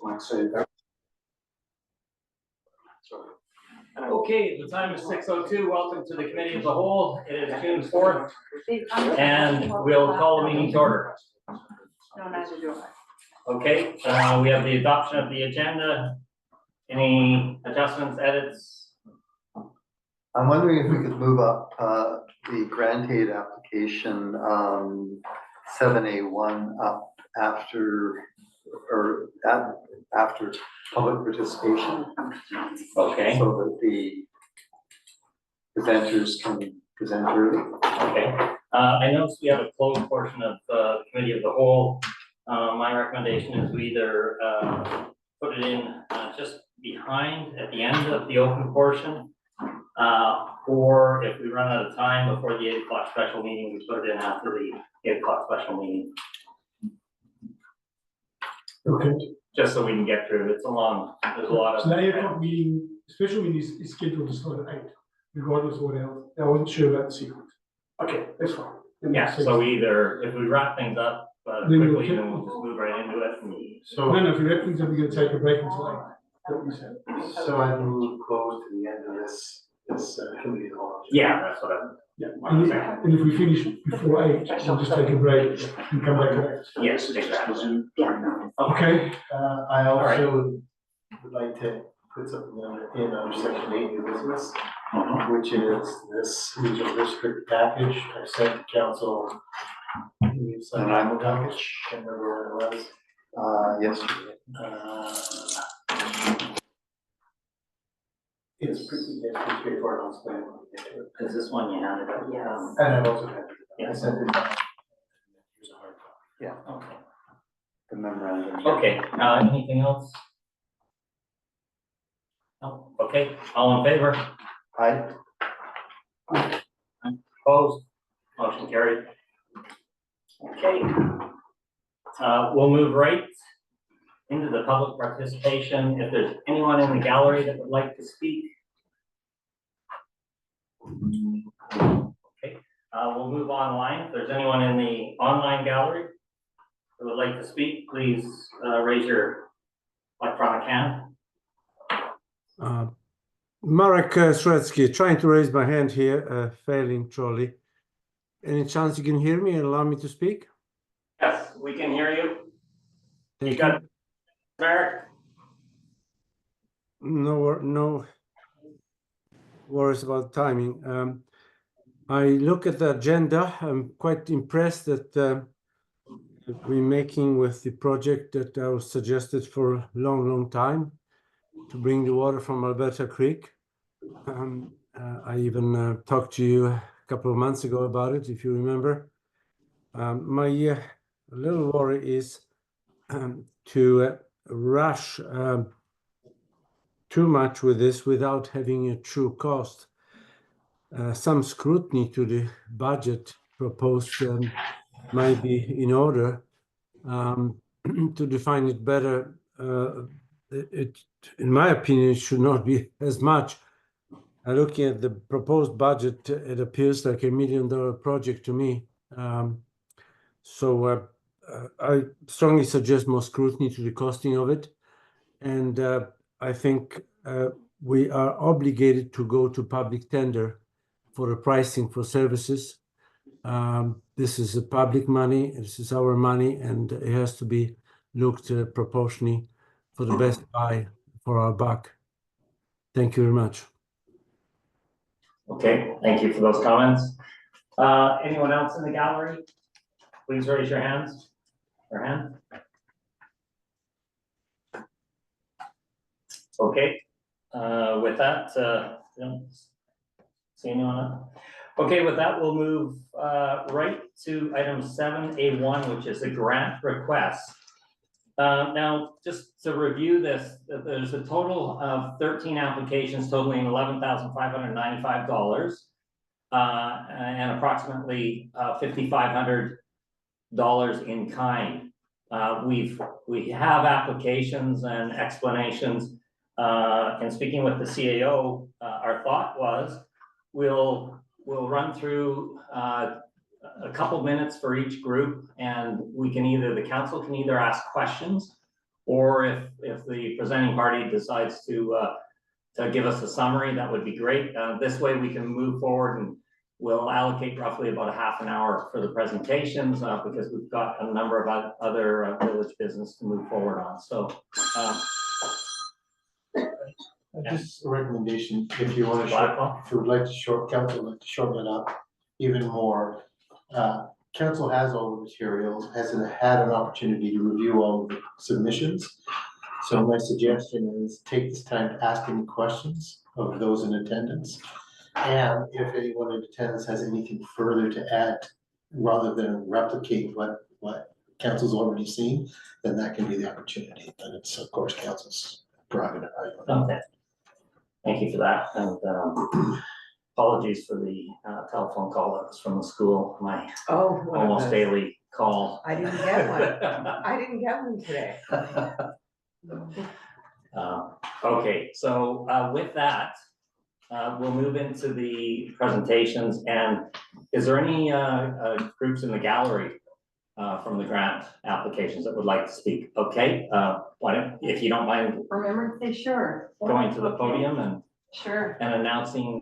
might say that. Okay, the time is 6:02. Welcome to the Committee of the Whole. It is June 4th, and we'll call the meeting to order. No, neither do I. Okay, we have the adoption of the agenda. Any adjustments, edits? I'm wondering if we could move up the grant aid application 7A1 up after public participation. Okay. So that the presenters can present early. Okay. I noticed we have a closed portion of the Committee of the Whole. My recommendation is we either put it in just behind at the end of the open portion, or if we run out of time before the 8 o'clock special meeting, we put it in after the 8 o'clock special meeting. Okay. Just so we can get through. It's a long, there's a lot of. So the 8 o'clock meeting, special meeting is scheduled to start at 8, regardless of what else. I wasn't sure about the sequence. Okay, that's fine. Yeah, so we either, if we wrap things up quickly, then we'll just move right into it. So no, if we wrap things up, we're going to take a break until 8. What you said. So I move close to the end of this committee call. Yeah, that's what I'm. Yeah. And if we finish before 8, we'll just take a break and come back to 8. Yes, exactly. Okay. I also would like to put something in under section 8 new business, which is this regional district package I sent to council. And I'm package. Can't remember where it was. Yesterday. It's pretty straightforward. I'll explain when we get to it. Is this one you handed out? Yes. And I've also had. Yeah. I sent it. Here's a hard copy. Yeah, okay. The memorandum. Okay, anything else? No, okay, all in favor? Aye. Opposed? Motion carried. Okay. We'll move right into the public participation. If there's anyone in the gallery that would like to speak. Okay, we'll move online. If there's anyone in the online gallery who would like to speak, please raise your electronic hand. Marek Sretsky, trying to raise my hand here, failing trolley. Any chance you can hear me and allow me to speak? Yes, we can hear you. Thank You got Marek? No worries about timing. I look at the agenda. I'm quite impressed that we're making with the project that I was suggested for a long time to bring the water from Alberta Creek. I even talked to you a couple of months ago about it, if you remember. My little worry is to rush too much with this without having a true cost. Some scrutiny to the budget proposed might be in order to define it better. In my opinion, it should not be as much. Looking at the proposed budget, it appears like $1 million project to me. So I strongly suggest more scrutiny to the costing of it. And I think we are obligated to go to public tender for the pricing for services. This is a public money, this is our money, and it has to be looked proportionally for the best buy for our buck. Thank you very much. Okay, thank you for those comments. Anyone else in the gallery? Please raise your hands. Your hand. Okay, with that, I don't see anyone. Okay, with that, we'll move right to item 7A1, which is a grant request. Now, just to review this, there's a total of 13 applications totaling $11,595 and approximately $5,500 in kind. We have applications and explanations. And speaking with the CAO, our thought was we'll run through a couple minutes for each group, and we can the council can either ask questions or if the presenting party decides to give us a summary, that would be great. This way we can move forward, and we'll allocate roughly about a half an hour for the presentations, because we've got a number of other village business to move forward on. So, Just a recommendation, if you want to, Blackwell? if you would like to council would like to shorten it up even more. Council has all the materials, hasn't had an opportunity to review all of the submissions. So my suggestion is take this time to ask any questions of those in attendance. And if anyone in attendance has anything further to add, rather than replicate what council's already seen, then that can be the opportunity. And it's, of course, council's prerogative. Okay. Thank you for that, and apologies for the telephone call that was from the school, my Oh, one of almost those. daily call. I didn't get one. I didn't get one today. Okay, so with that, we'll move into the presentations. And is there any groups in the gallery from the grant applications that would like to speak? Okay, why don't, if you don't mind Remember to say sure. going to the Okay. podium and Sure. announcing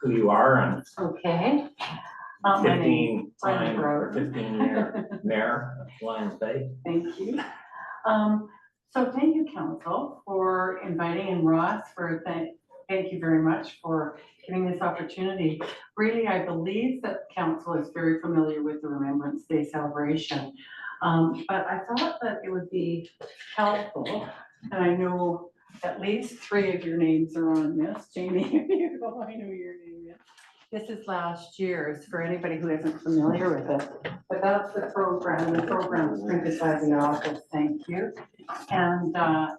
who you are, and Okay. My name's 15-time or Brenda. 15-year mayor of Lions Bay. Thank you. So thank you, council, for inviting, and Ross for thank you very much for giving this opportunity. Really, I believe that council is very familiar with the Remembrance Day celebration. But I thought that it would be helpful, and I know at least 3 of your names are on this. Jamie, you know, I know your name is. This is last year's, for anybody who isn't familiar with it, but that's the program. The program is printed by the office, thank you. And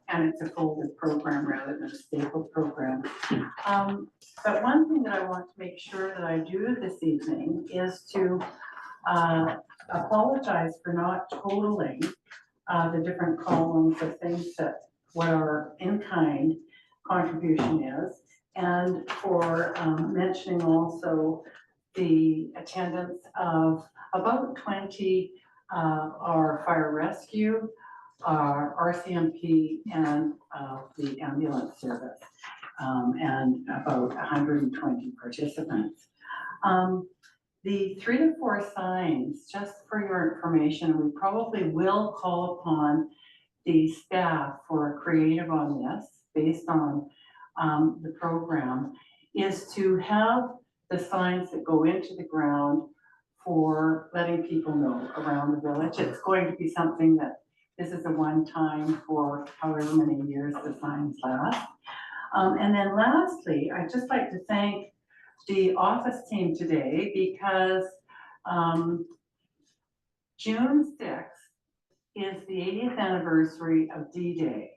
it's a folded program rather than a stapled program. But one thing that I want to make sure that I do this evening is to apologize for not totaling the different columns of things that what our in-kind contribution is, and for mentioning also the attendance of about 20 our fire rescue, our RCMP, and the ambulance service, and about 120 participants. The 3 to 4 signs, just for your information, we probably will call upon the staff for a creative on this based on the program, is to have the signs that go into the ground for letting people know around the village. It's going to be something that this is a one-time for however many years the signs last. And then lastly, I'd just like to thank the office team today, because June 6th is the 80th anniversary of D-Day.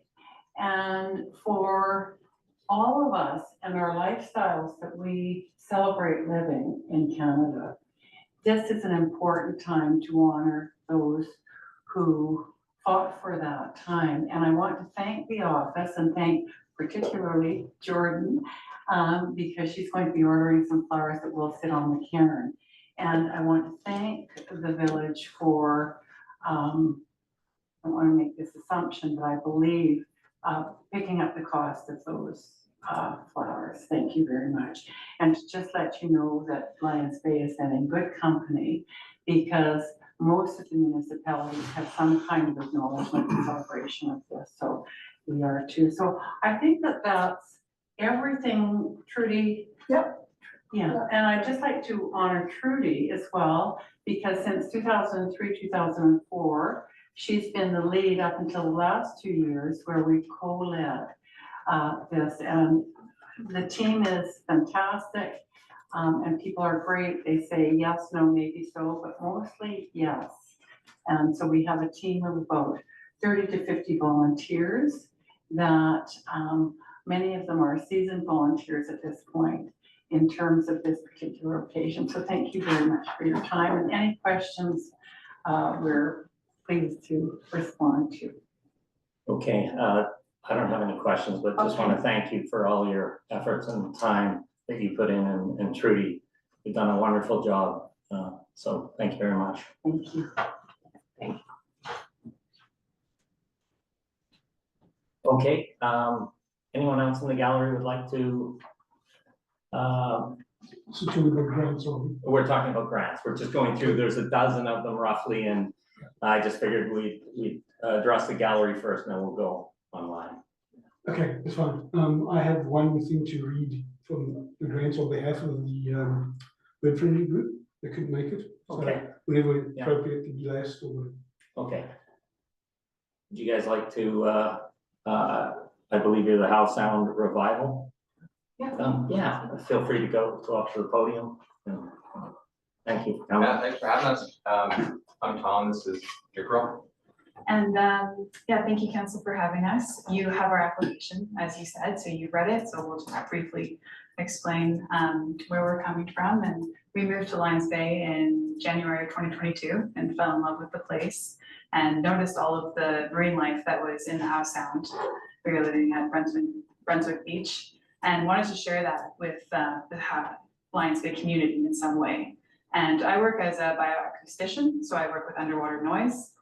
And for all of us and our lifestyles that we celebrate living in Canada, this is an important time to honor those who fought for that time. And I want to thank the office, and thank particularly Jordan, because she's going to be ordering some flowers that will sit on the cairn. And I want to thank the village for, I don't want to make this assumption, but I believe picking up the cost of those flowers. Thank you very much. And to just let you know that Lions Bay is in good company, because most of the municipalities have some kind of acknowledgement and celebration of this. So we are too. So I think that that's everything, Trudy. Yep. Yeah, and I'd just like to honor Trudy as well, because since 2003, 2004, she's been the lead up until the last 2 years where we co-led this, and the team is fantastic, and people are great. They say yes, no, maybe so, but mostly yes. And so we have a team of about 30 to 50 volunteers that many of them are seasoned volunteers at this point in terms of this particular occasion. So thank you very much for your time, and any questions we're pleased to respond to. Okay, I don't have any questions, but just want to thank you for all your efforts and time that you put in, and Trudy, you've done a wonderful job. So thank you very much. Thank you. Okay, anyone else in the gallery would like to? So to the grants on. We're talking about grants. We're just going through, there's a dozen of them roughly, and I just figured we'd address the gallery first, and then we'll go online. Okay, that's fine. I have one thing to read from the grants on behalf of the web friendly group. They couldn't make it. So Okay. whenever Yeah. appropriate to be last or. Okay. Would you guys like to, I believe you're the House Sound Revival? Yeah. Yeah, feel free to go up to the podium. Thank you for coming. Yeah, thanks for having us. I'm Tom, this is Jacob. And yeah, thank you, council, for having us. You have our application, as you said, so you read it, so we'll just briefly explain where we're coming from. And we moved to Lions Bay in January of 2022 and fell in love with the place and noticed all of the marine life that was in the Howe Sound. We were living at Brunswick Beach and wanted to share that with the Lions Bay community in some way. And I work as a bioacoustician, so I work with underwater noise,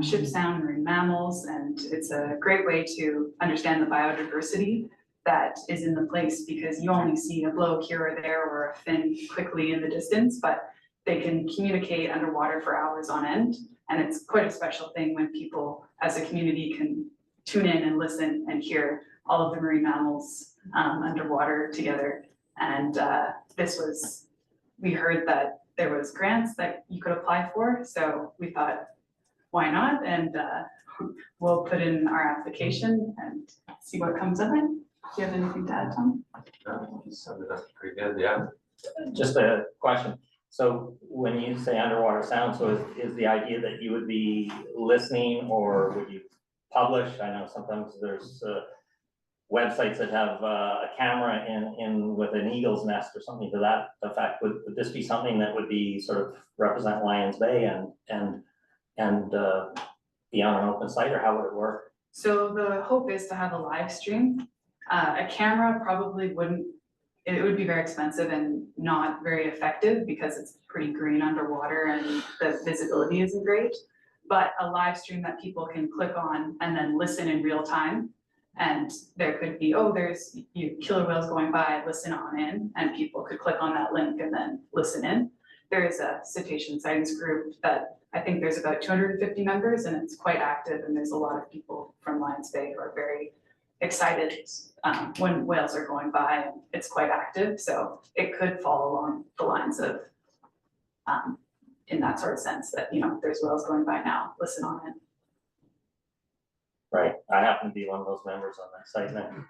ship sound, marine mammals, and it's a great way to understand the biodiversity that is in the place, because you only see a blow here or there or a fin quickly in the distance, but they can communicate underwater for hours on end. And it's quite a special thing when people as a community can tune in and listen and hear all of the marine mammals underwater together. And we heard that there was grants that you could apply for, so we thought, why not? And we'll put in our application and see what comes of it. Do you have anything to add, Tom? That's pretty good, yeah. Just a question. So when you say underwater sound, so is the idea that you would be listening or would you publish? I know sometimes there's websites that have a camera in with an eagle's nest or something to that effect. Would this be something that would be sort of represent Lions Bay and be on an open site, or how would it work? So the hope is to have a live stream. A camera probably wouldn't, it would be very expensive and not very effective because it's pretty green underwater and the visibility isn't great. But a live stream that people can click on and then listen in real time. And there could be, oh, there's killer whales going by, listen on in, and people could click on that link and then listen in. There is a cetacean sightings group that I think there's about 250 members, and it's quite active, and there's a lot of people from Lions Bay who are very excited when whales are going by, and it's quite active, so it could fall along the lines of in that sort of sense that, you know, there's whales going by now, listen on it. Right, I happen to be one of those members on that site, and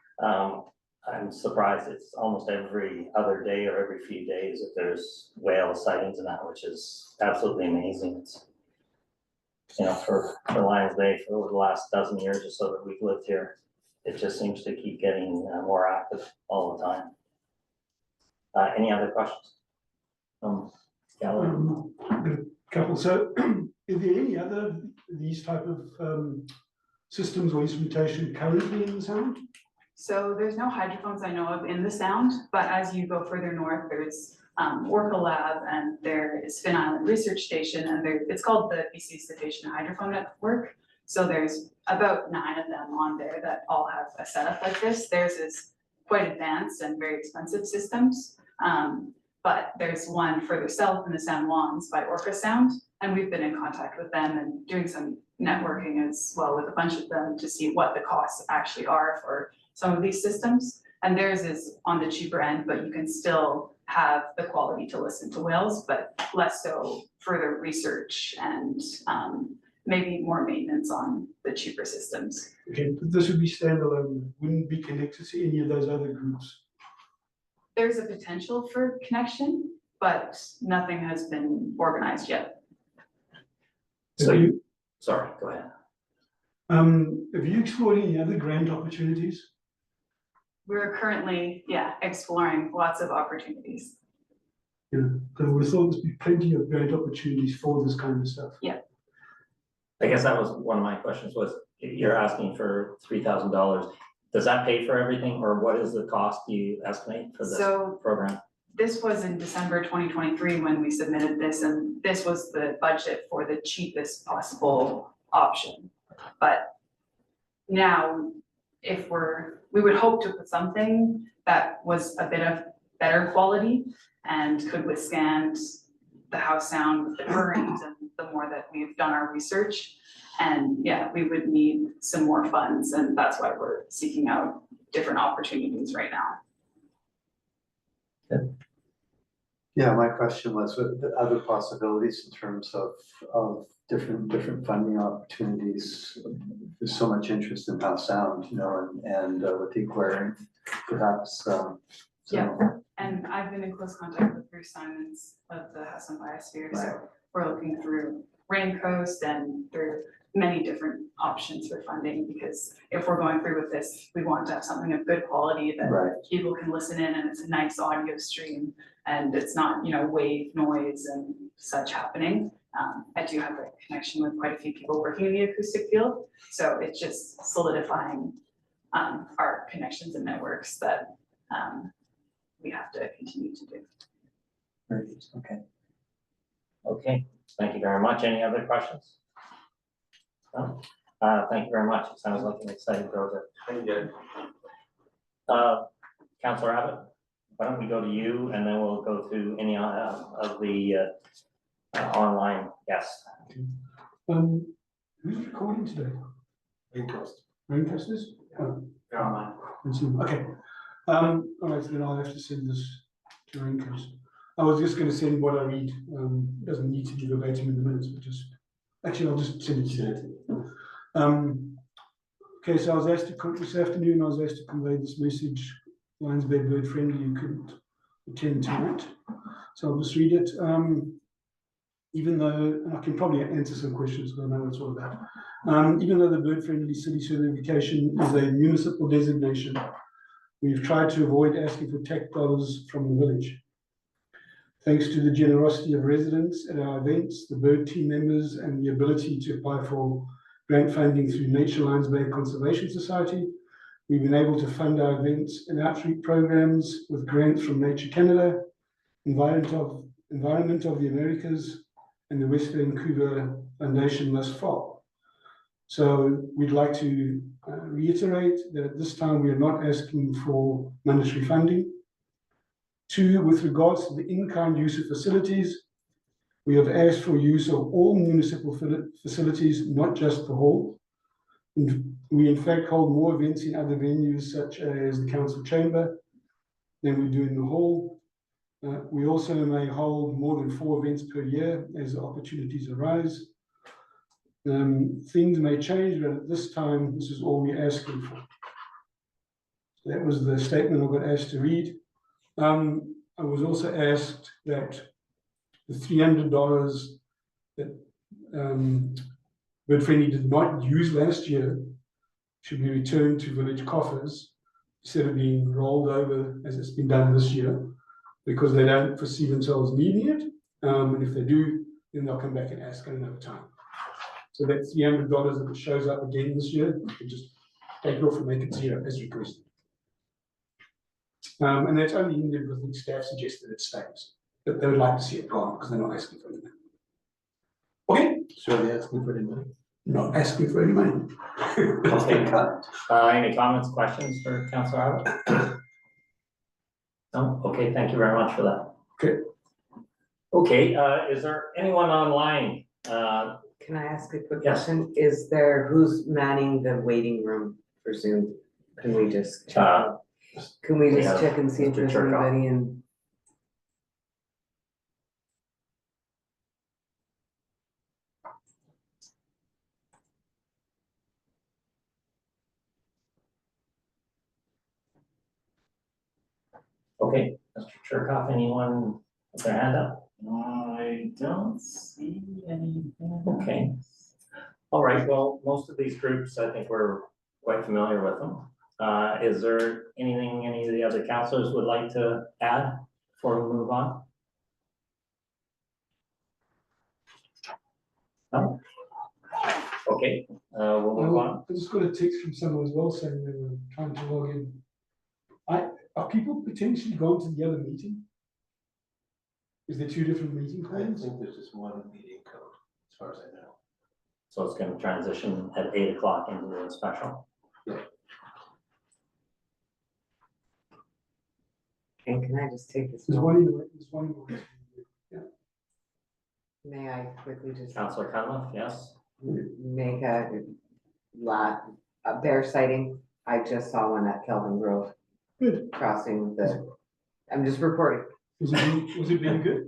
I'm surprised it's almost every other day or every few days that there's whale sightings and that, which is absolutely amazing. It's, you know, for Lions Bay for over the last dozen years or so that we've lived here, it just seems to keep getting more active all the time. Any other questions? Gallery? A couple. So is there any other these type of systems or instrumentation currently in the sound? So there's no hydrophones I know of in the sound, but as you go further north, there's Orca Lab and there is Finn Island Research Station, and it's called the BC Cetacean Hydrophone Network. So there's about 9 of them on there that all have a setup like this. Theirs is quite advanced and very expensive systems. But there's one further south in the San Juans by Orca Sound, and we've been in contact with them and doing some networking as well with a bunch of them to see what the costs actually are for some of these systems. And theirs is on the cheaper end, but you can still have the quality to listen to whales, but less so further research and maybe more maintenance on the cheaper systems. Okay, but this would be standalone, wouldn't be connected to any of those other groups. There's a potential for connection, but nothing has been organized yet. So Have you, sorry, go ahead. have you explored any other grant opportunities? We're currently, exploring lots of opportunities. Yeah, because we thought there'd be plenty of grant opportunities for this kind of stuff. I guess that was one of my questions was, you're asking for $3,000. Does that pay for everything, or what is the cost you estimate for this program? This was in December 2023 when we submitted this, and this was the budget for the cheapest possible option. But now we would hope to put something that was a bit of better quality and could withstand the house sound with the current and the more that we've done our research. And yeah, we would need some more funds, and that's why we're seeking out different opportunities right now. Yeah, my question was with the other possibilities in terms of different funding opportunities. There's so much interest in house sound, you know, and with the aquarium, perhaps. So, Yeah. And I've been in close contact with Bruce Simons of the House on Biosphere, so we're looking through Raincoast and through many different options for funding, because if we're going through with this, we want to have something of good quality that Right. people can listen in, and it's a nice audio stream, and it's not, you know, wave noise and such happening. I do have a connection with quite a few people working in the acoustic field, so it's just solidifying our connections and networks that we have to continue to do. Okay. Okay, thank you very much. Any other questions? No? Thank you very much. It sounds like an exciting project. Thank you. Councillor Abbott, why don't we go to you, and then we'll go to any of the online guests. Who's recording today? Raincoast. Raincoasters? Oh, You're online. okay. All right, so then I'll have to send this to Raincoast. I was just going to send what I read. Doesn't need to be verbatim in the minutes, but just actually I'll just send it to you. Okay, so I was asked to this afternoon. I was asked to convey this message. Lions Bay Bird Friendly, you couldn't attend tonight, so I'll just read it. Even though, and I can probably answer some questions because I know what it's all about. Even though the bird friendly city certification is a municipal designation, we've tried to avoid asking for tax dollars from the village. Thanks to the generosity of residents at our events, the bird team members, and the ability to apply for grant funding through Nature Lions Bay Conservation Society, we've been able to fund our events and outreach programs with grants from Nature Canada, Environment of the Americas, and the West Vancouver Foundation thus far. So we'd like to reiterate that at this time we are not asking for monetary funding. Two, with regards to the in-kind use of facilities, we have asked for use of all municipal facilities, not just the hall. And we in fact hold more events in other venues such as the council chamber than we do in the hall. We also may hold more than 4 events per year as opportunities arise. Things may change, but at this time, this is all we're asking for. So that was the statement I got asked to read. I was also asked that the $300 that Bird Friendly did not use last year should be returned to village coffers instead of being rolled over as it's been done this year, because they don't foresee themselves needing it. And if they do, then they'll come back and ask at another time. So that $300, if it shows up again this year, you can just take it off and make it zero as requested. And that's only in there because the staff suggested it stays, but they would like to see it gone because they're not asking for anything. Okay? So are they asking for any money? Not asking for any money. Okay. Any comments, questions for Councillor Abbott? No? Okay, thank you very much for that. Okay. Okay, is there anyone online? Can I ask a quick Yes. question? Is there, who's manning the waiting room for Zoom? Can we just check? Can we we just have check and see if Mr. there's Cherkoff. anybody in? Okay, Mr. Cherkoff, anyone with their hand up? I don't see anything. Okay. All right, well, most of these groups, I think we're quite familiar with them. Is there anything any of the other councillors would like to add before we move on? No? Okay, we'll move on. I just got a text from someone as well saying they were trying to log in. Are people potentially going to the other meeting? Is there 2 different meeting I times? think there's just one meeting code, as far as I know. So it's going to transition at 8 o'clock into the special. Yeah. And can I just take this There's moment? one more. May I quickly just Councillor Cunliffe, yes? make a bear sighting? I just saw one at Kelvin Grove. Good. Crossing I'm just reporting. Was it being good?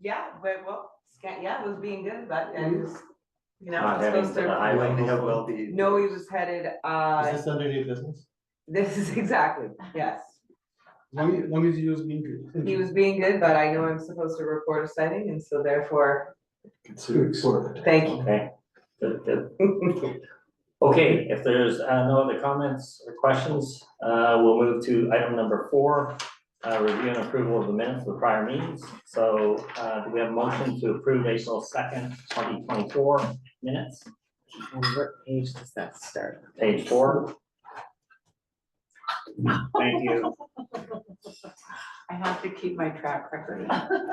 Yeah, it was being good, but I just, Not it's heading supposed to the to. highway. When they have well-being. No, he was headed, Is this under new business? this is exactly, yes. As long as he was being good. Thank He you. was being good, but I know I'm supposed to report a sighting, and so therefore, Consider it sorted. thank you. Okay, good. Okay, if there's no other comments or questions, we'll move to item number 4, review and approval of the minutes of the prior meetings. So do we have a motion to approve April 2nd, 2024 minutes? And what page does that start? Page 4. Thank you. I have to keep my track record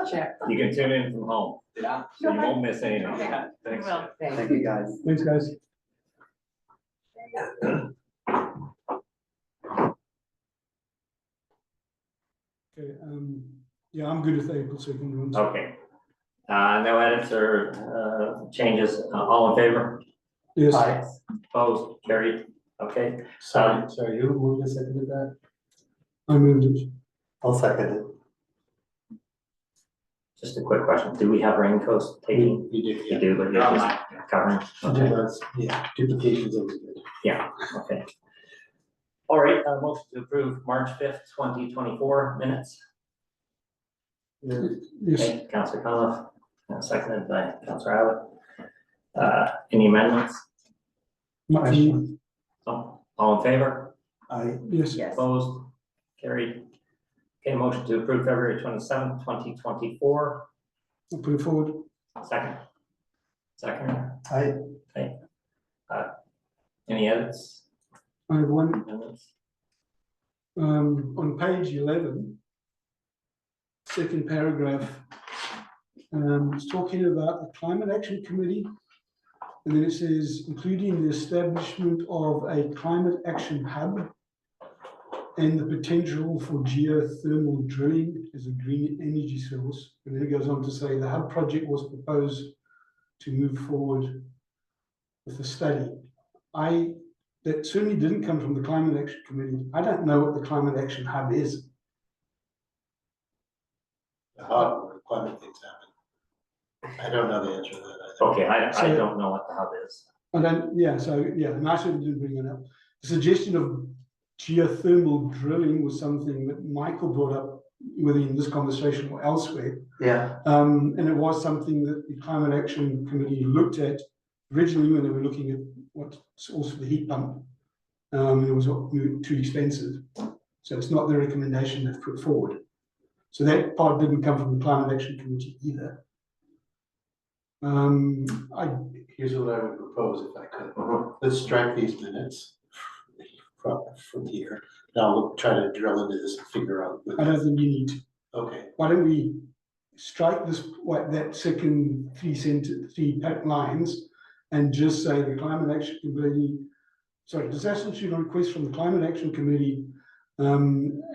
check. You can tune in from home, Yeah. so you won't miss anything. Okay. Thanks. Well, Thank you, guys. Thanks, guys. Okay, yeah, I'm good with the April 2nd ones. Okay. No edits or changes, all in favor? Yes. Opposed, carried, okay. Sorry, who moved and seconded that? I moved it. I'll second it. Just a quick question, do we have raincoats taking? You did, You do, but you're just covering, okay, Yeah, duplications of it. yeah, okay. All right, motion to approve March 5th, 2024 minutes. Yes. Okay, Councillor Cunliffe, seconded by Councillor Abbott. Any amendments? Not for me. No? All in favor? Yes. Yes. Opposed? Carried. Okay, motion to approve February 27th, 2024. I'll put it forward. Second. Second. Aye. Okay. Any edits? I have one, Amendments? on page 11, second paragraph. It's talking about the Climate Action Committee. And then it says, including the establishment of a climate action hub and the potential for geothermal drilling as a green energy source. And then it goes on to say the hub project was proposed to move forward with the study. That certainly didn't come from the Climate Action Committee. I don't know what the Climate Action Hub is. Where climate things happen. I don't know the answer to that. Okay, I So- don't know what the hub is. And and I certainly didn't bring it up. The suggestion of geothermal drilling was something that Michael brought up, whether in this conversation or elsewhere. Yeah, And it was something that the Climate Action Committee looked at originally when they were looking at what's also the heat pump. It was too expensive. So it's not the recommendation they've put forward. So that part didn't come from the Climate Action Committee either. Here's what I would propose if I could. Let's strike these minutes from here. Now we'll try to drill into this and figure out. I don't think you need to. Okay, Why don't we strike that second three lines and just say the Climate Action Committee, disaster request from the Climate Action Committee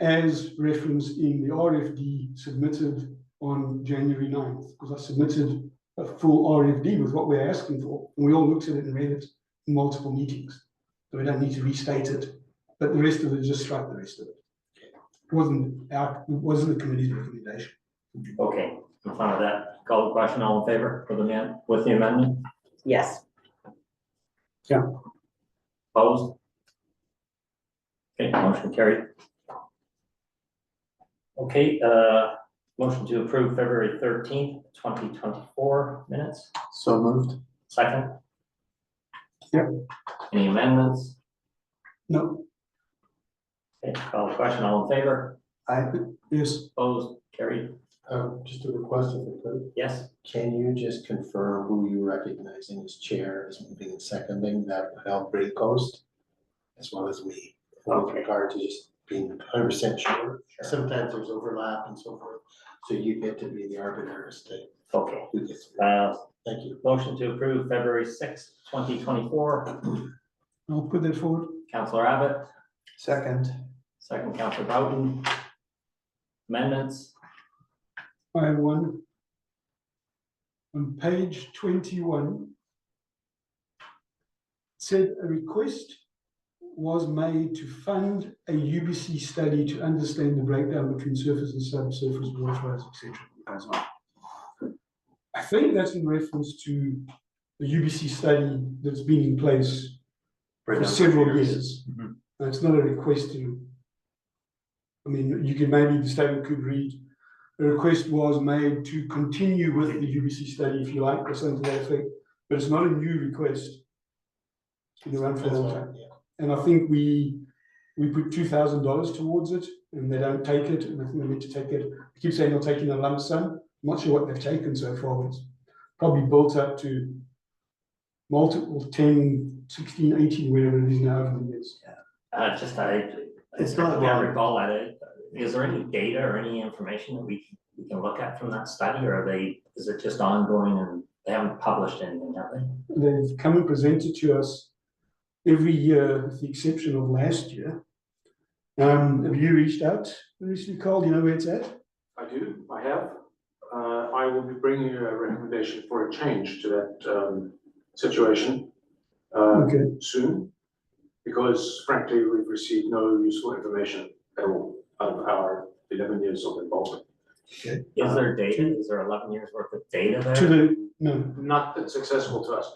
as referenced in the RFD submitted on January 9th, because I submitted a full RFD with what we're asking for, and we all looked at it and read it in multiple meetings. So we don't need to restate it, but the rest of it, just strike the rest of it. It wasn't the committee's recommendation. Okay, in front of that, call the question, all in favor for with the amendment? Yes. Opposed? Okay, motion carried. Okay, motion to approve February 13th, 2024 minutes. so moved. Second? Yep. Any amendments? No, Okay, call the question, all in favor? yes, Opposed? Carried? just a request if I could. Yes? Can you just confirm who you're recognizing as chair, as moving and seconding that would help Great Coast? As well as me, with Okay. regard to just being 100% sure. Sure. Sometimes there's overlap and so forth, so you get to be the arbiter as to Okay. who gets. Thank you. Motion to approve February 6th, 2024. I'll put that forward. Councillor Abbott, Second, second Councillor Bowden. Amendments? I have one. On page 21. Said a request was made to fund a UBC study to understand the breakdown between surface and subsurface waterways, etc. I think that's in reference to the UBC study that's been in place for several years. It's not a request to, I mean, you can maybe, the statement could read, a request was made to continue with the UBC study, if you like, or something to that effect, but it's not a new request. It's been around for a long time. And I think we put $2,000 towards it, and they don't take it, and I think they're meant to take it. I keep saying they're taking a lump sum. I'm not sure what they've taken so far, but it's probably built up to multiple 10, 16, 18, whatever it is now over the years. It's not I wrong. can't recall that. Is there any data or any information that we can look at from that study, or is it just ongoing and they haven't published anything, have they? They've come and presented to us every year, with the exception of last year. Have you reached out recently, Carl? Do you know where it's at? I do, I have. I will be bringing you a recommendation for a change to that situation Okay. soon, because frankly, we've received no useful information at all out of our 11 years of involvement. Is there data? Is there 11 years worth of data there? To the, no, Not that successful to us.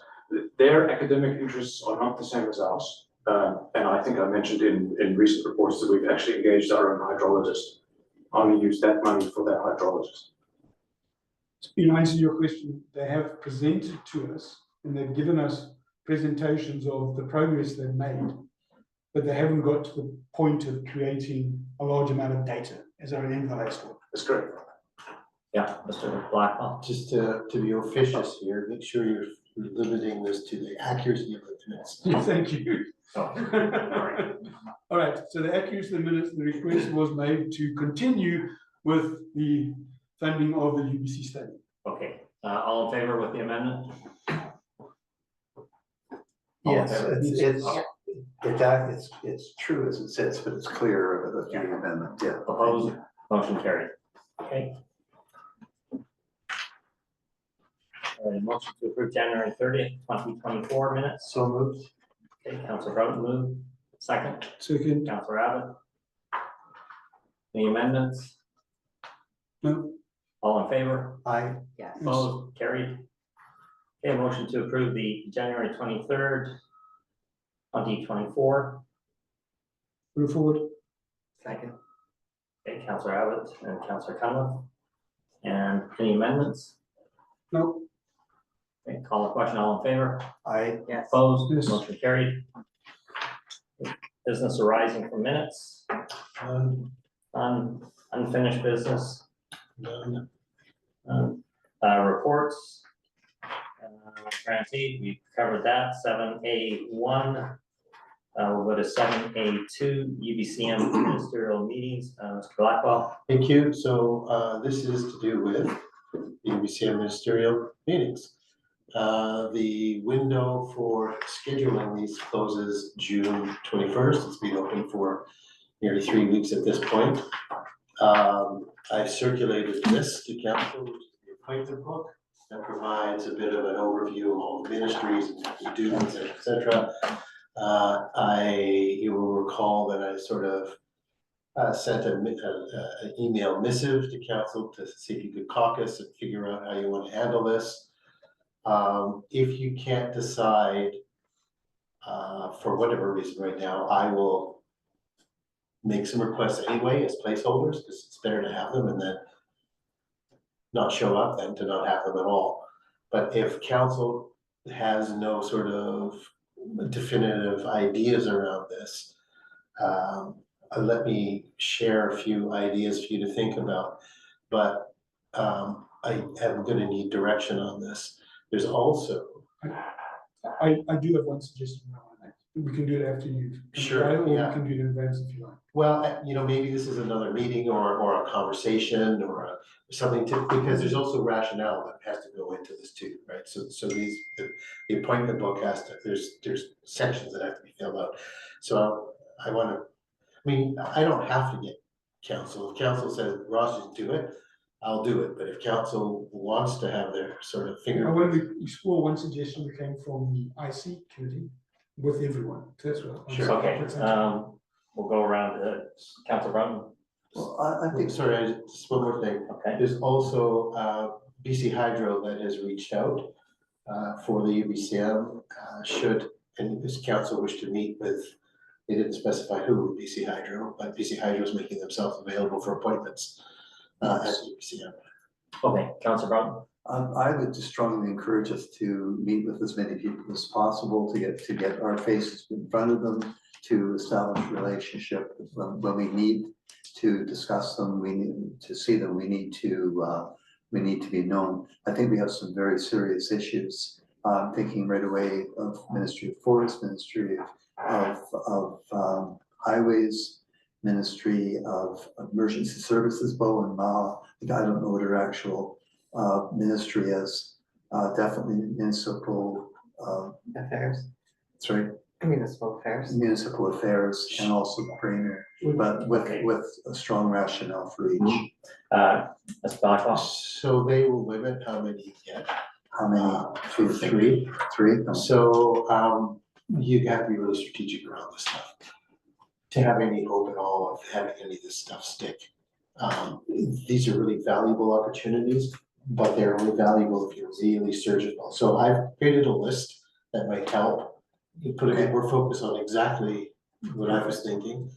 Their academic interests are not the same as ours. And I think I mentioned in recent reports that we've actually engaged our own hydrologist. Only use that money for that hydrologist. in answer to your question, they have presented to us and they've given us presentations of the progress they've made, but they haven't got to the point of creating a large amount of data as our end store. That's correct. Yeah, Mr. Blackwell. Just to be officious here, make sure you're limiting this to the accuracy of the minutes. Thank you. Oh, all right. All right, so the accuracy of the minutes, the request was made to continue with the funding of the UBC study. Okay, all in favor with the amendment? All in Yes, favor? it's true as it says, but it's clear of the amendment, yeah. Opposed? Motion carried. Okay. Motion to approve January 30th, 2024 minutes. So moved. Okay, Councilor Broughton moved. Second, Second, Councilor Abbott. Any amendments? no, All in favor? Aye. Yes. Opposed? Carried. Okay, motion to approve the January 23rd, 2024. move forward. Second. Okay, Councilor Abbott and Councilor Cunliffe. And any amendments? No, Okay, call the question, all in favor? Aye. Yes. Opposed? Yes. Motion carried. Business arising from minutes, unfinished business, reports. Grantee, we covered that, 7A1. We'll go to 7A2, UBCM ministerial meetings, Mr. Blackwell. Thank you. So this is to do with the UBCM ministerial meetings. The window for scheduling these closes June 21st. It's been open for nearly 3 weeks at this point. I've circulated this to council, which is the appointment book, that provides a bit of an overview of all the ministries and what we do, et cetera. You will recall that I sort of sent an email missive to council to see if you could caucus and figure out how you want to handle this. If you can't decide for whatever reason right now, I will make some requests anyway as placeholders, because it's better to have them and then not show up than to not have them at all. But if council has no sort of definitive ideas around this, let me share a few ideas for you to think about. But I am going to need direction on this. There's also. I do have one suggestion. We can do it after you. Sure, Or yeah. we can do it in advance if you like. Well, maybe this is another meeting or a conversation or something because there's also rationale that has to go into this too, right? So the appointment book has to, there's sections that have to be filled out. So I don't have to get council. If council says, Ross, just do it, I'll do it, but if council wants to have their sort of I finger. want to explore one suggestion that came from the IC committee with everyone. So that's what. Sure. Okay, we'll go around, Council Brown. Well, I think, Sorry, just one more thing. Okay, There's also BC Hydro that has reached out for the UBCM. Should, and this council wish to meet with, they didn't specify who, BC Hydro, but BC Hydro is making themselves available for appointments at the UBCM. okay, Council Brown. I would just strongly encourage us to meet with as many people as possible, to get our faces in front of them, to establish a relationship. When we need to discuss them, we need to see them, we need to be known. I think we have some very serious issues. Thinking right away of Ministry of Forests, Ministry of Highways, Ministry of Emergency Services, Bo and Ma. I don't know what her actual ministry is. Definitely municipal, Affairs, that's right, municipal affairs. municipal affairs, and also the premier, but with a strong rationale for each. Ms. Blackwell. So they will limit how many you get. How many? Three. Three? So you have to be really strategic around this stuff. To have any hope at all of having any of this stuff stick. These are really valuable opportunities, but they're only valuable if you're really surgical. So I've created a list that might help. You put a bit more focus on exactly what I was thinking.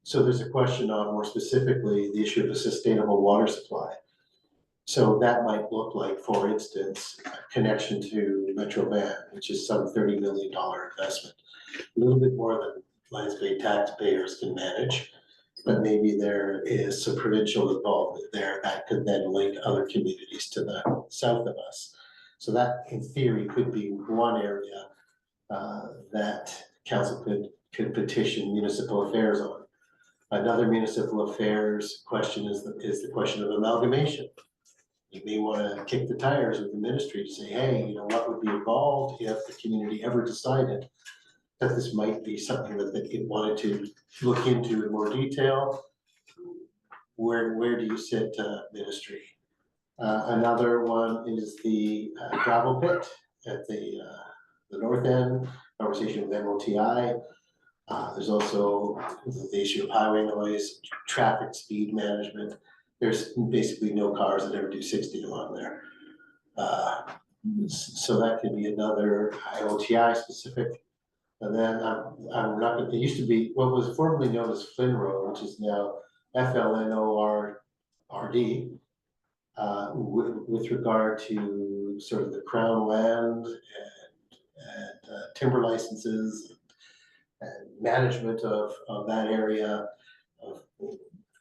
So there's a question on more specifically the issue of a sustainable water supply. So that might look like, for instance, a connection to Metro Van, which is some $30 million investment. A little bit more than Lions Bay taxpayers can manage, but maybe there is some provincial involvement there that could then link other communities to the south of us. So that, in theory, could be one area that council could petition municipal affairs on. Another municipal affairs question is the question of amalgamation. You may want to kick the tires with the ministry to say, hey, you know, what would be involved if the community ever decided that this might be something that it wanted to look into in more detail? Where do you sit, ministry? Another one is the gravel pit at the north end, conversation with MOTI. There's also the issue of highway noise, traffic speed management. There's basically no cars that ever do 60 along there. So that could be another IOTI specific. And then I'm not, it used to be what was formerly known as Flynn Road, which is now FLNORD, with regard to sort of the crown land and timber licenses and management of that area of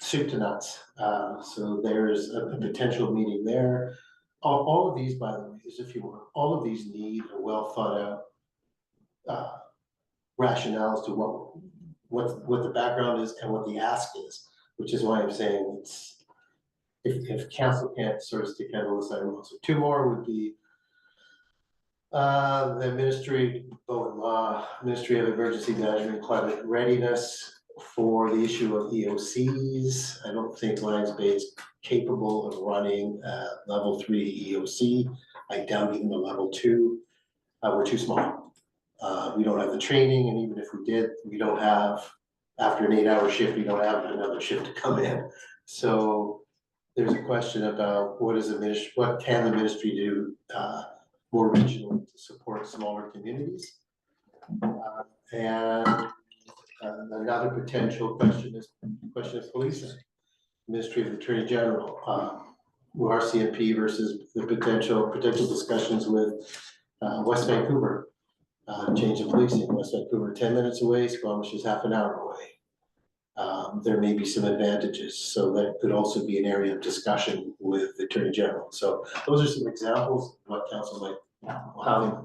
soup to nuts. So there's a potential meeting there. All of these, by the way, there's a few more. All of these need a well thought out rationale as to what the background is and what the ask is, which is why I'm saying it's if council can't sort of stick out on the side. So two more would be the Ministry of Emergency Management and Climate Readiness for the issue of EOCs. I don't think Lions Bay is capable of running level 3 EOC. I doubt even the level 2. We're too small. We don't have the training, and even if we did, we don't have, after an 8-hour shift, we don't have another shift to come in. So there's a question about what can the ministry do more regionally to support smaller communities? And another potential question is policing. Ministry of the Attorney General, RCMP versus the potential discussions with West Vancouver. Change of policing, West Vancouver 10 minutes away, Squamish is half an hour away. There may be some advantages, so that could also be an area of discussion with the Attorney General. So those are some examples of what council might.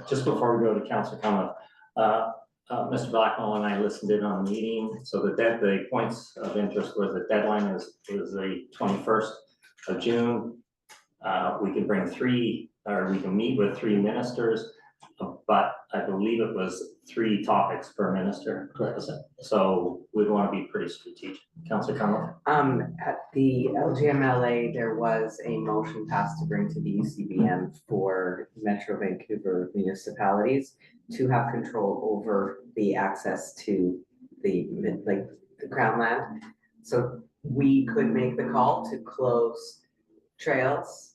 Just before we go to council comment, Mr. Blackwell and I listened in on the meeting, so the points of interest was the deadline is the 21st of June. We can bring 3, or we can meet with 3 ministers, but I believe it was 3 topics per minister. Correct. Was it? So we'd want to be pretty strategic. Councillor Cunliffe? At the LGMLA, there was a motion passed to bring to the UCBM for Metro Vancouver municipalities to have control over the access to the Crown land. So we could make the call to close trails.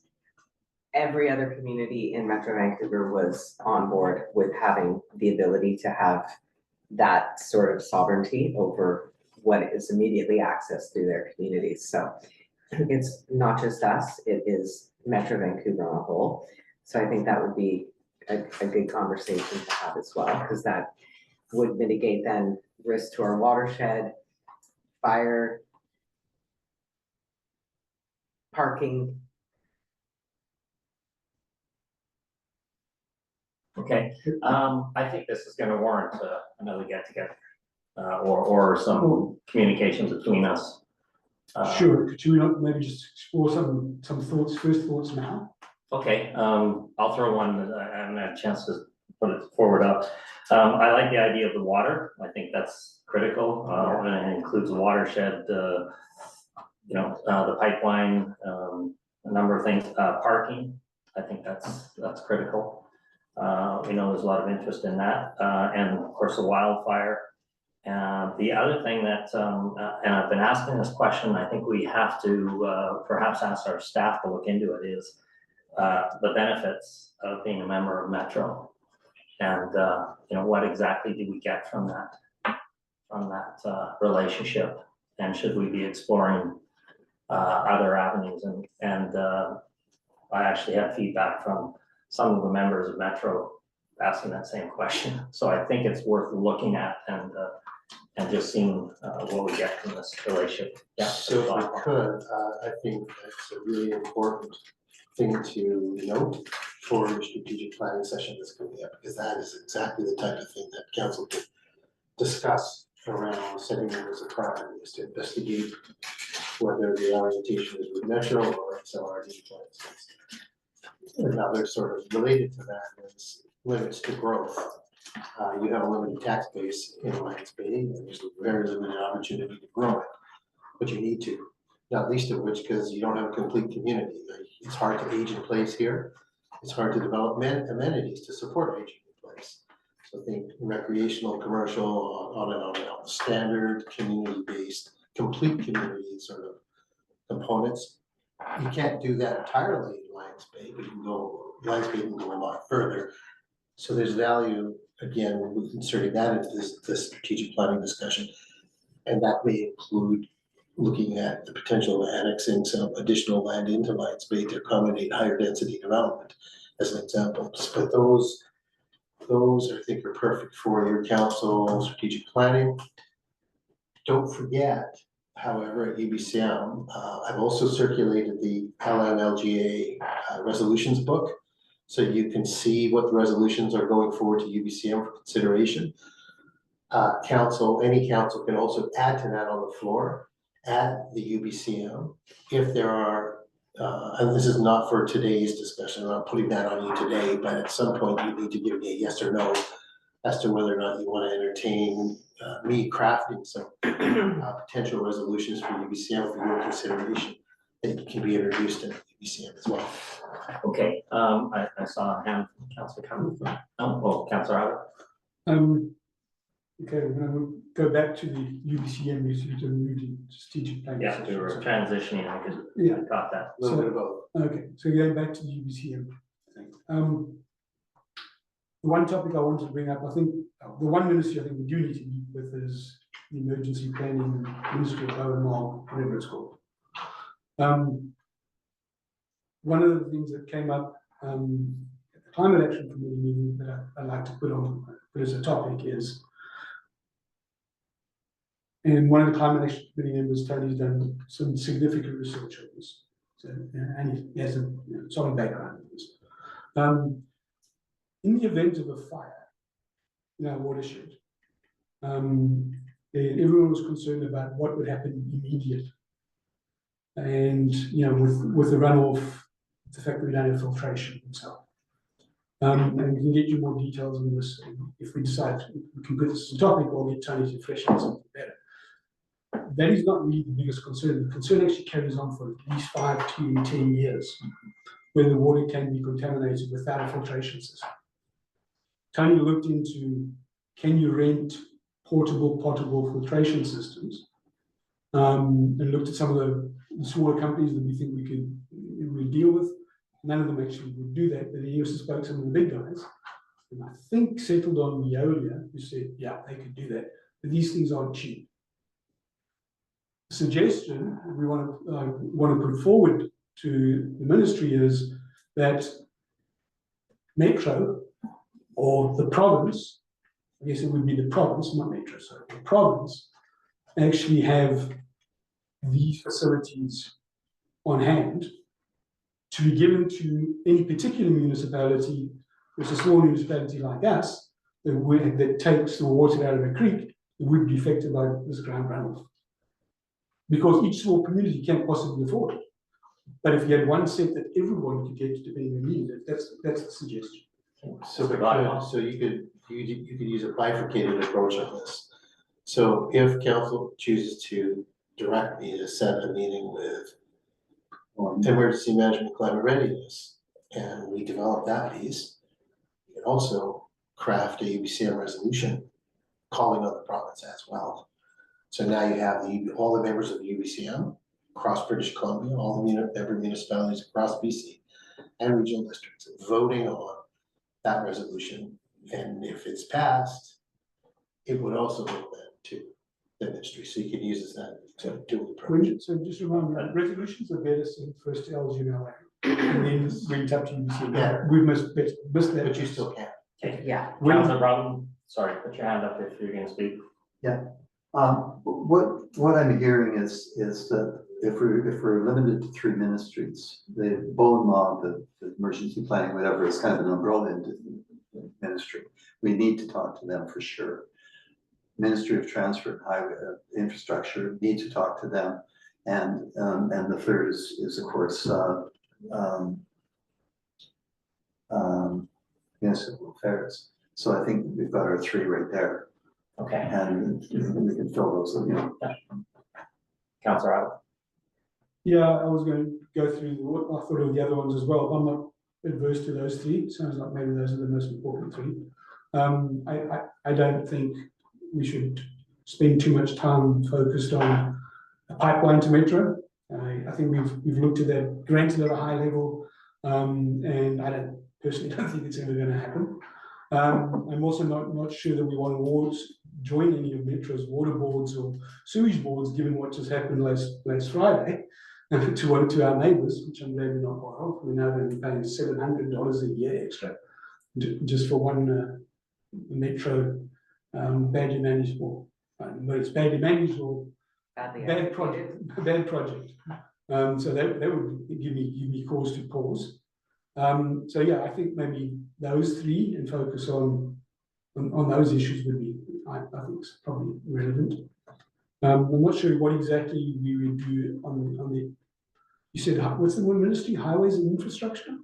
Every other community in Metro Vancouver was on board with having the ability to have that sort of sovereignty over what is immediately accessed through their communities. So it's not just us, it is Metro Vancouver on a whole. So I think that would be a good conversation to have as well, because that would mitigate then risk to our watershed, fire, parking. Okay, I think this is gonna warrant another get-together, or some communication between us. Sure, could you not maybe just explore some thoughts, first thoughts now? Okay, I'll throw one, I haven't had a chance to put it forward up. I like the idea of the water, I think that's critical, and it includes the watershed, the pipeline, a number of things, parking, I think that's critical. We know there's a lot of interest in that, and of course the wildfire. The other thing that, and I've been asking this question, I think we have to perhaps ask our staff to look into it, is the benefits of being a member of Metro. And what exactly do we get from that relationship? And should we be exploring other avenues? And I actually had feedback from some of the members of Metro asking that same question. So I think it's worth looking at and just seeing what we get from this relationship. Yeah. So if I could, I think that's a really important thing to note for your strategic planning session that's coming up, because that is exactly the type of thing that council can discuss around setting members of priorities to investigate whether the orientation is with Metro or SLRD plans. Another sort of related to that is limits to growth. You have a limited tax base in Lions Bay, and there's a very limited opportunity to grow it, but you need to. Not least of which because you don't have a complete community. It's hard to age in place here. It's hard to develop amenities to support aging in place. So think recreational, commercial, on and on and on. Standard, community-based, complete community sort of components. You can't do that entirely in Lions Bay, but Lions Bay can go a lot further. So there's value, again, we're inserting that into this strategic planning discussion. And that may include looking at the potential of annexing some additional land into Lions Bay to accommodate higher density development, as an example. But those I think are perfect for your council strategic planning. Don't forget, however, at UBCM, I've also circulated the LMLGA resolutions book, so you can see what the resolutions are going forward to UBCM for consideration. Any council can also add to that on the floor at the UBCM if there are, and this is not for today's discussion, I'm not putting that on you today, but at some point you need to give me a yes or no as to whether or not you want to entertain me crafting some potential resolutions for UBCM for your consideration that can be introduced in UBCM as well. Okay, I saw a hand from Councillor Cunliffe. Councillor Howard. Okay, we're gonna go back to the UBCM, to the new strategic planning. Yeah, we were transitioning, I guess. Yeah. Got that. A little bit of both. Okay, so going back to the UBCM thing. One topic I wanted to bring up, I think, the one ministry I think we do need to meet with is the emergency planning ministry of OMR, whatever it's called. One of the things that came up at the Climate Action Committee meeting that I'd like to put as a topic is, and one of the Climate Action Committee members, Tony's done some significant research on this, so, and he has a solid background in this. In the event of a fire in our watershed, everyone was concerned about what would happen immediately. And with the runoff, the fact that we don't have filtration and so on. And we can get you more details on this if we decide we can put this as a topic or get Tony to flesh out something better. That is not really the biggest concern. The concern actually carries on for at least 5 to 10 years, where the water can be contaminated without a filtration system. Tony looked into, can you rent portable, potable filtration systems? And looked at some of the smaller companies that we think we deal with. None of them actually would do that, but he also spoke to some of the big guys, and I think settled on Veolia, who said, yeah, they could do that, but these things aren't cheap. The suggestion we want to put forward to the ministry is that Metro or the province, I guess it would be the province, not Metro, sorry, the province, actually have these facilities on hand to be given to any particular municipality, which is a small municipality like us, that takes the water out of a creek, that would be affected by this ground runoff. Because each small community can't possibly afford it. But if you had one set that everyone could get depending on need, that's the suggestion. So you could use a bifurcated approach on this. So if council chooses to direct me to set a meeting with emergency management climate readiness, and we develop that piece, you can also craft a UBCM resolution calling on the province as well. So now you have all the members of the UBCM across British Columbia, all the member municipalities across BC and regional districts voting on that resolution. And if it's passed, it would also go then to the ministry. So you could use this that to dual approach. So just remember, resolutions are better sent first to LGMLA, and then when it's up to UBC. Yeah. We must that. But you still can. Yeah. Councilor Broughton, sorry, put your hand up if you're gonna speak. What I'm hearing is that if we're limited to 3 ministries, the BOLMA, the emergency planning, whatever, is kind of an umbrella ministry. We need to talk to them for sure. Ministry of Transport and Highway Infrastructure need to talk to them, and the third is of course municipal affairs. So I think we've got our 3 right there, Okay, and we can fill those, you know. Councilor Abbott. Yeah, I was going to go through what I thought of the other ones as well. I'm not adverse to those 3. Sounds like maybe those are the most important 3. I don't think we should spend too much time focused on a pipeline to Metro. I think we've looked at that, granted at a high level, and I don't think it's ever going to happen. I'm also not sure that we want to join any of Metro's water boards or sewage boards, given what just happened last Friday, to one to our neighbours, which I'm glad we're not part of. We're now going to be paying $700 a year extra just for one Metro badly managed or whether it's badly managed or bad project. So that would give me cause to pause. So yeah, I think maybe those 3 and focus on those issues would be, I think, is probably relevant. I'm not sure what exactly we would do on the. You said what's the one ministry? Highways and Infrastructure.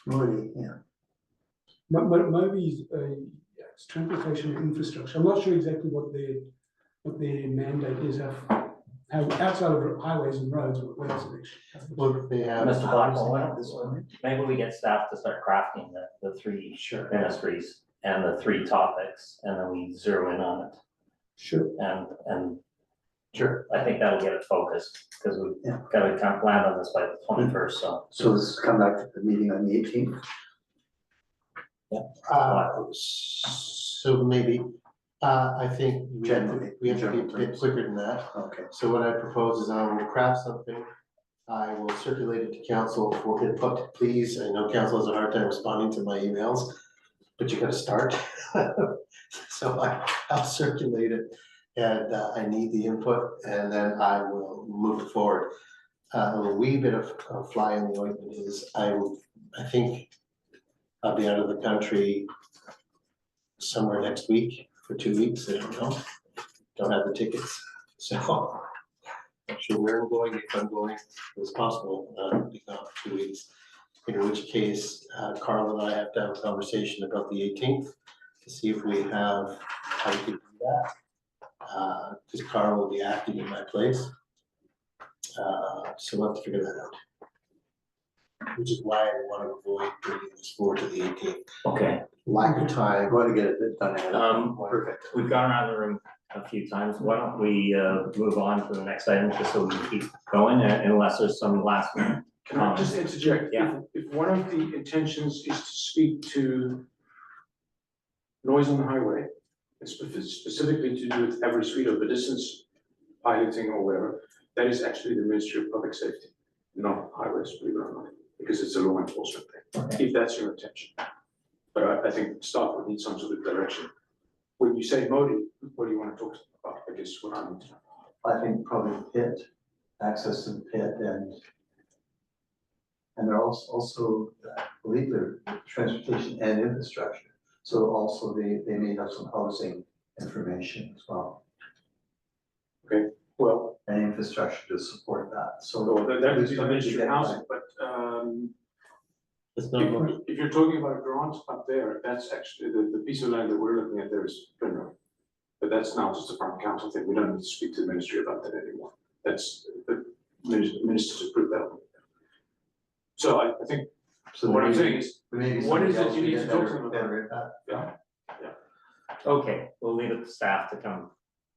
Really, yeah. But maybe it's transportation and infrastructure. I'm not sure exactly what their mandate is. How outside of highways and roads, what else is actually? Well, they have. Mr. Blackwell, maybe we get staff to start crafting the 3 Sure. ministries and the 3 topics, and then we zero in on it. Sure. And Sure. I think that'll get it focused, because we've got to kind of land on this by the 21st, so. So let's come back to the meeting on the 18th. So maybe, I think we have to be a bit quicker than that. Okay. So what I propose is I will craft something. I will circulate it to council for input, please. I know council has a hard time responding to my emails, but you gotta start. So I'll circulate it, and I need the input, and then I will move it forward. A wee bit of fly in the ointment is I think I'll be out of the country somewhere next week for 2 weeks. I don't know. Don't have the tickets, so not sure where I'm going. If I'm going, it's possible, be gone for 2 weeks. in which case Carl and I have to have a conversation about the 18th to see if we have, how we could do that. Because Carl will be acting in my place. So we'll have to figure that out. Which is why I want to avoid bringing this forward to the 18th. Okay, Lack of I time. want to get it done ahead. perfect. We've gone around the room a few times. Why don't we move on to the next item just so we can keep going unless there's some last minute. Can I just interject? Yeah. If one of the intentions is to speak to noise on the highway, and specifically to do with average speed over distance, piloting or whatever, that is actually the Ministry of Public Safety, not highways, believe it or not, because it's a law enforcement thing, if that's your intention. But I think staff would need some sort of direction. When you say Modi, what do you want to talk about? I guess what I need to know. I think probably the pit, access to the pit and they're also, I believe they're transportation and infrastructure. So also they may have some housing information as well, Well, and infrastructure to support that, so. so that would be the It's Ministry of hard to Housing, but It's not, if you're talking about a grant up there, that's actually the piece of land that we're looking at there is Penrose. But that's now just a farm council thing. We don't need to speak to the ministry about that anymore. That's the ministers approved that. So I think So what I'm maybe- saying is, maybe what is somebody it else you would need get to talk to better- them about? better at that. okay, we'll leave it to staff to come.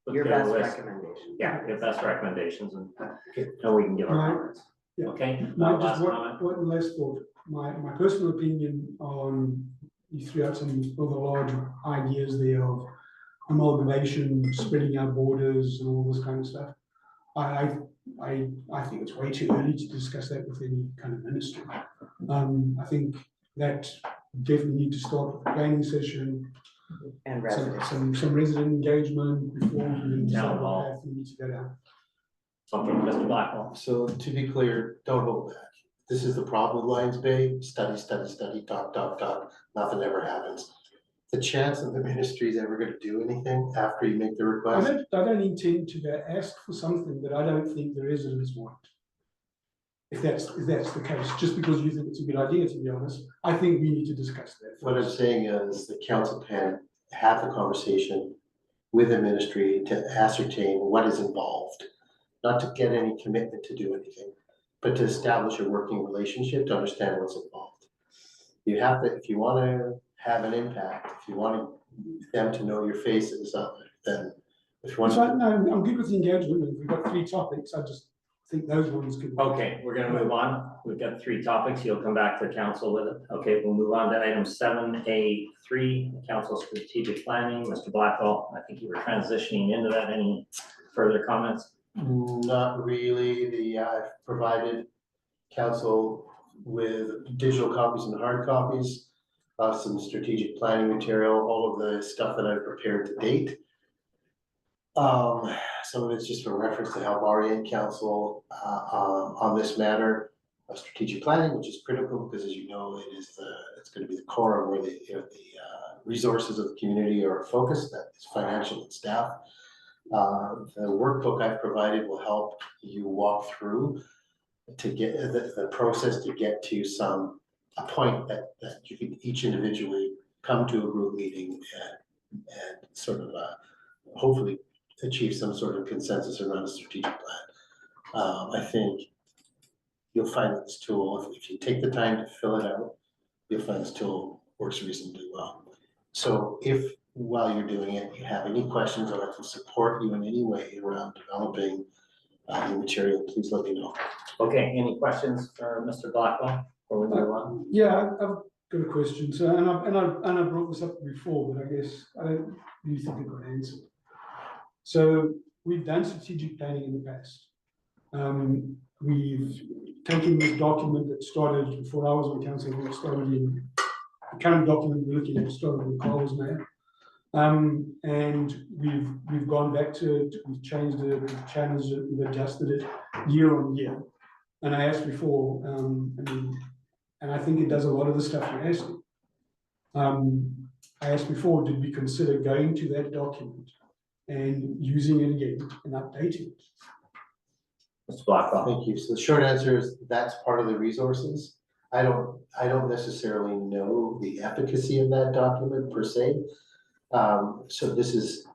put Your together a best list. recommendation. Yeah, your best recommendations and we can give our Right. comments. Yeah. Okay, Just last comment. one last thought, my personal opinion on, you threw out some other large ideas there of amalgamation, spreading out borders and all this kind of stuff. I think it's way too early to discuss that with any kind of ministry. I think that definitely need to start with the planning session, And residents. some resident engagement before we even decide Town what hall. path we need to go down. Okay, Mr. Blackwell. So to be clear, don't hold back. This is the problem with Lions Bay, study, talk, nothing ever happens. The chance that the ministry is ever gonna do anything after you make the request, I don't intend to ask for something that I don't think the residents want. If that's the case, just because you think it's a good idea, to be honest, I think we need to discuss that. what I'm saying is the council can have the conversation with the ministry to ascertain what is involved. Not to get any commitment to do anything, but to establish a working relationship to understand what's involved. You have to, if you wanna have an impact, if you want them to know your faces, then if you want. So, no, I'm good with the engagement, and we've got 3 topics, I just think those ones could. Okay, we're gonna move on. We've got 3 topics. You'll come back to council with it. Okay, we'll move on to item 7A3, council strategic planning. Mr. Blackwell, I think you were transitioning into that. Any further comments? Not really, I've provided council with digital copies and hard copies of some strategic planning material, all of the stuff that I've prepared to date. Some of it's just for reference to help orient council, on this matter of strategic planning, which is critical, because as you know, it's gonna be the core of where the resources of the community are focused, that is financial and staff. The workbook I've provided will help you walk through to get the process to get to a point that you can each individually come to a group meeting and sort of hopefully achieve some sort of consensus around a strategic plan. I think you'll find that this tool, if you take the time to fill it out, you'll find this tool works reasonably well. So if while you're doing it, you have any questions or I can support you in any way around developing the material, please let me know. Okay, any questions for Mr. Blackwell before we move on? Yeah, I've got a question, so, and I brought this up before, but I guess I don't really think I got an answer. So we've done strategic planning in the past. We've taken this document that started before I was on council, it started in the current document we're looking at started when Carl was mayor. And we've gone back to it, we've changed it, we've challenged it, we've adjusted it year on year. And I asked before, and I think it does a lot of the stuff you're asking. I asked before, did we consider going to that document and using it again and updating it? Mr. Blackwell. Thank you. So the short answer is that's part of the resources. I don't necessarily know the efficacy of that document per se. So these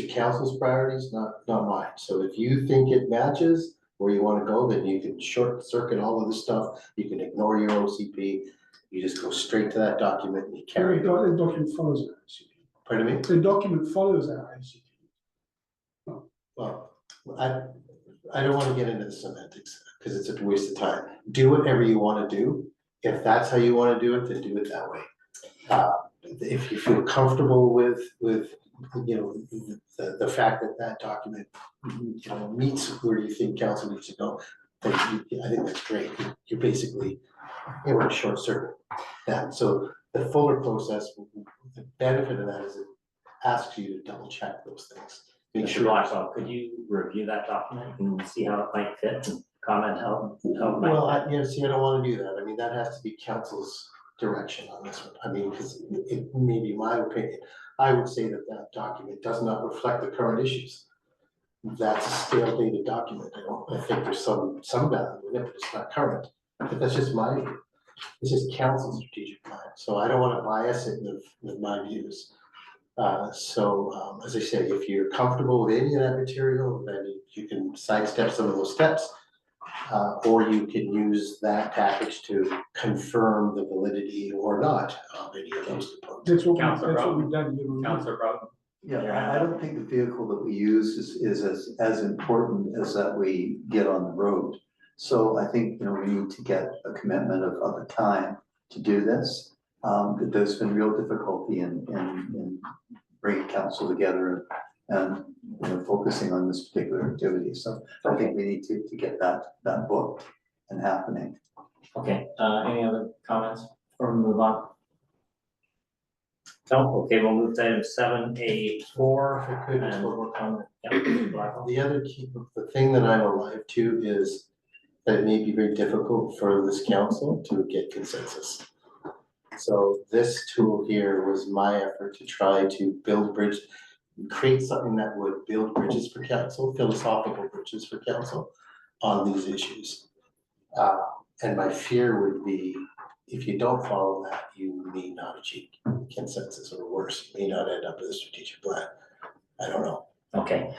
are council's priorities, not mine. So if you think it matches where you wanna go, then you can short circuit all of this stuff, you can ignore your OCP. You just go straight to that document and you carry it on. The document follows our ICP. Pardon me? The document follows our ICP. Well, I don't wanna get into the semantics, cause it's a waste of time. Do whatever you wanna do. If that's how you wanna do it, then do it that way. If you feel comfortable with, you know, the fact that that document, you know, meets where you think council needs to go, then I think that's great. You're basically, you know, short circuit that. So the fuller process, the benefit of that is it asks you to double check those things. Make Mr. sure. Blackwell, could you review that document and see how it might fit and comment how it might? Well, I don't wanna do that. I mean, that has to be council's direction on this one. I mean, because it may be my opinion. I would say that that document does not reflect the current issues. That's a stale dated document. I think there's some value in it, but it's not current. But that's just my view. This is council's strategic plan, so I don't wanna bias it with my views. As I say, if you're comfortable with any of that material, then you can sidestep some of those steps. Or you can use that package to confirm the validity or not of any of those components. That's what Councillor we've done. Councillor Broughton? Yeah, I don't think the vehicle that we use is as important as that we get on the road. So I think, you know, we need to get a commitment of a time to do this. There's been real difficulty in bringing council together and, you know, focusing on this particular activity. So I think we need to get that booked and happening. Okay, any other comments before we move on? No, okay, we'll move to item 7A4. If I could, just And- one more comment. Yeah, Mr. Blackwell. The other key, the thing that I'm alive to is that it may be very difficult for this council to get consensus. So this tool here was my effort to try to build bridge, create something that would build bridges for council, philosophical bridges for council on these issues. And my fear would be, if you don't follow that, you may not achieve consensus, or worse, you may not end up with a strategic plan. I don't know. Okay,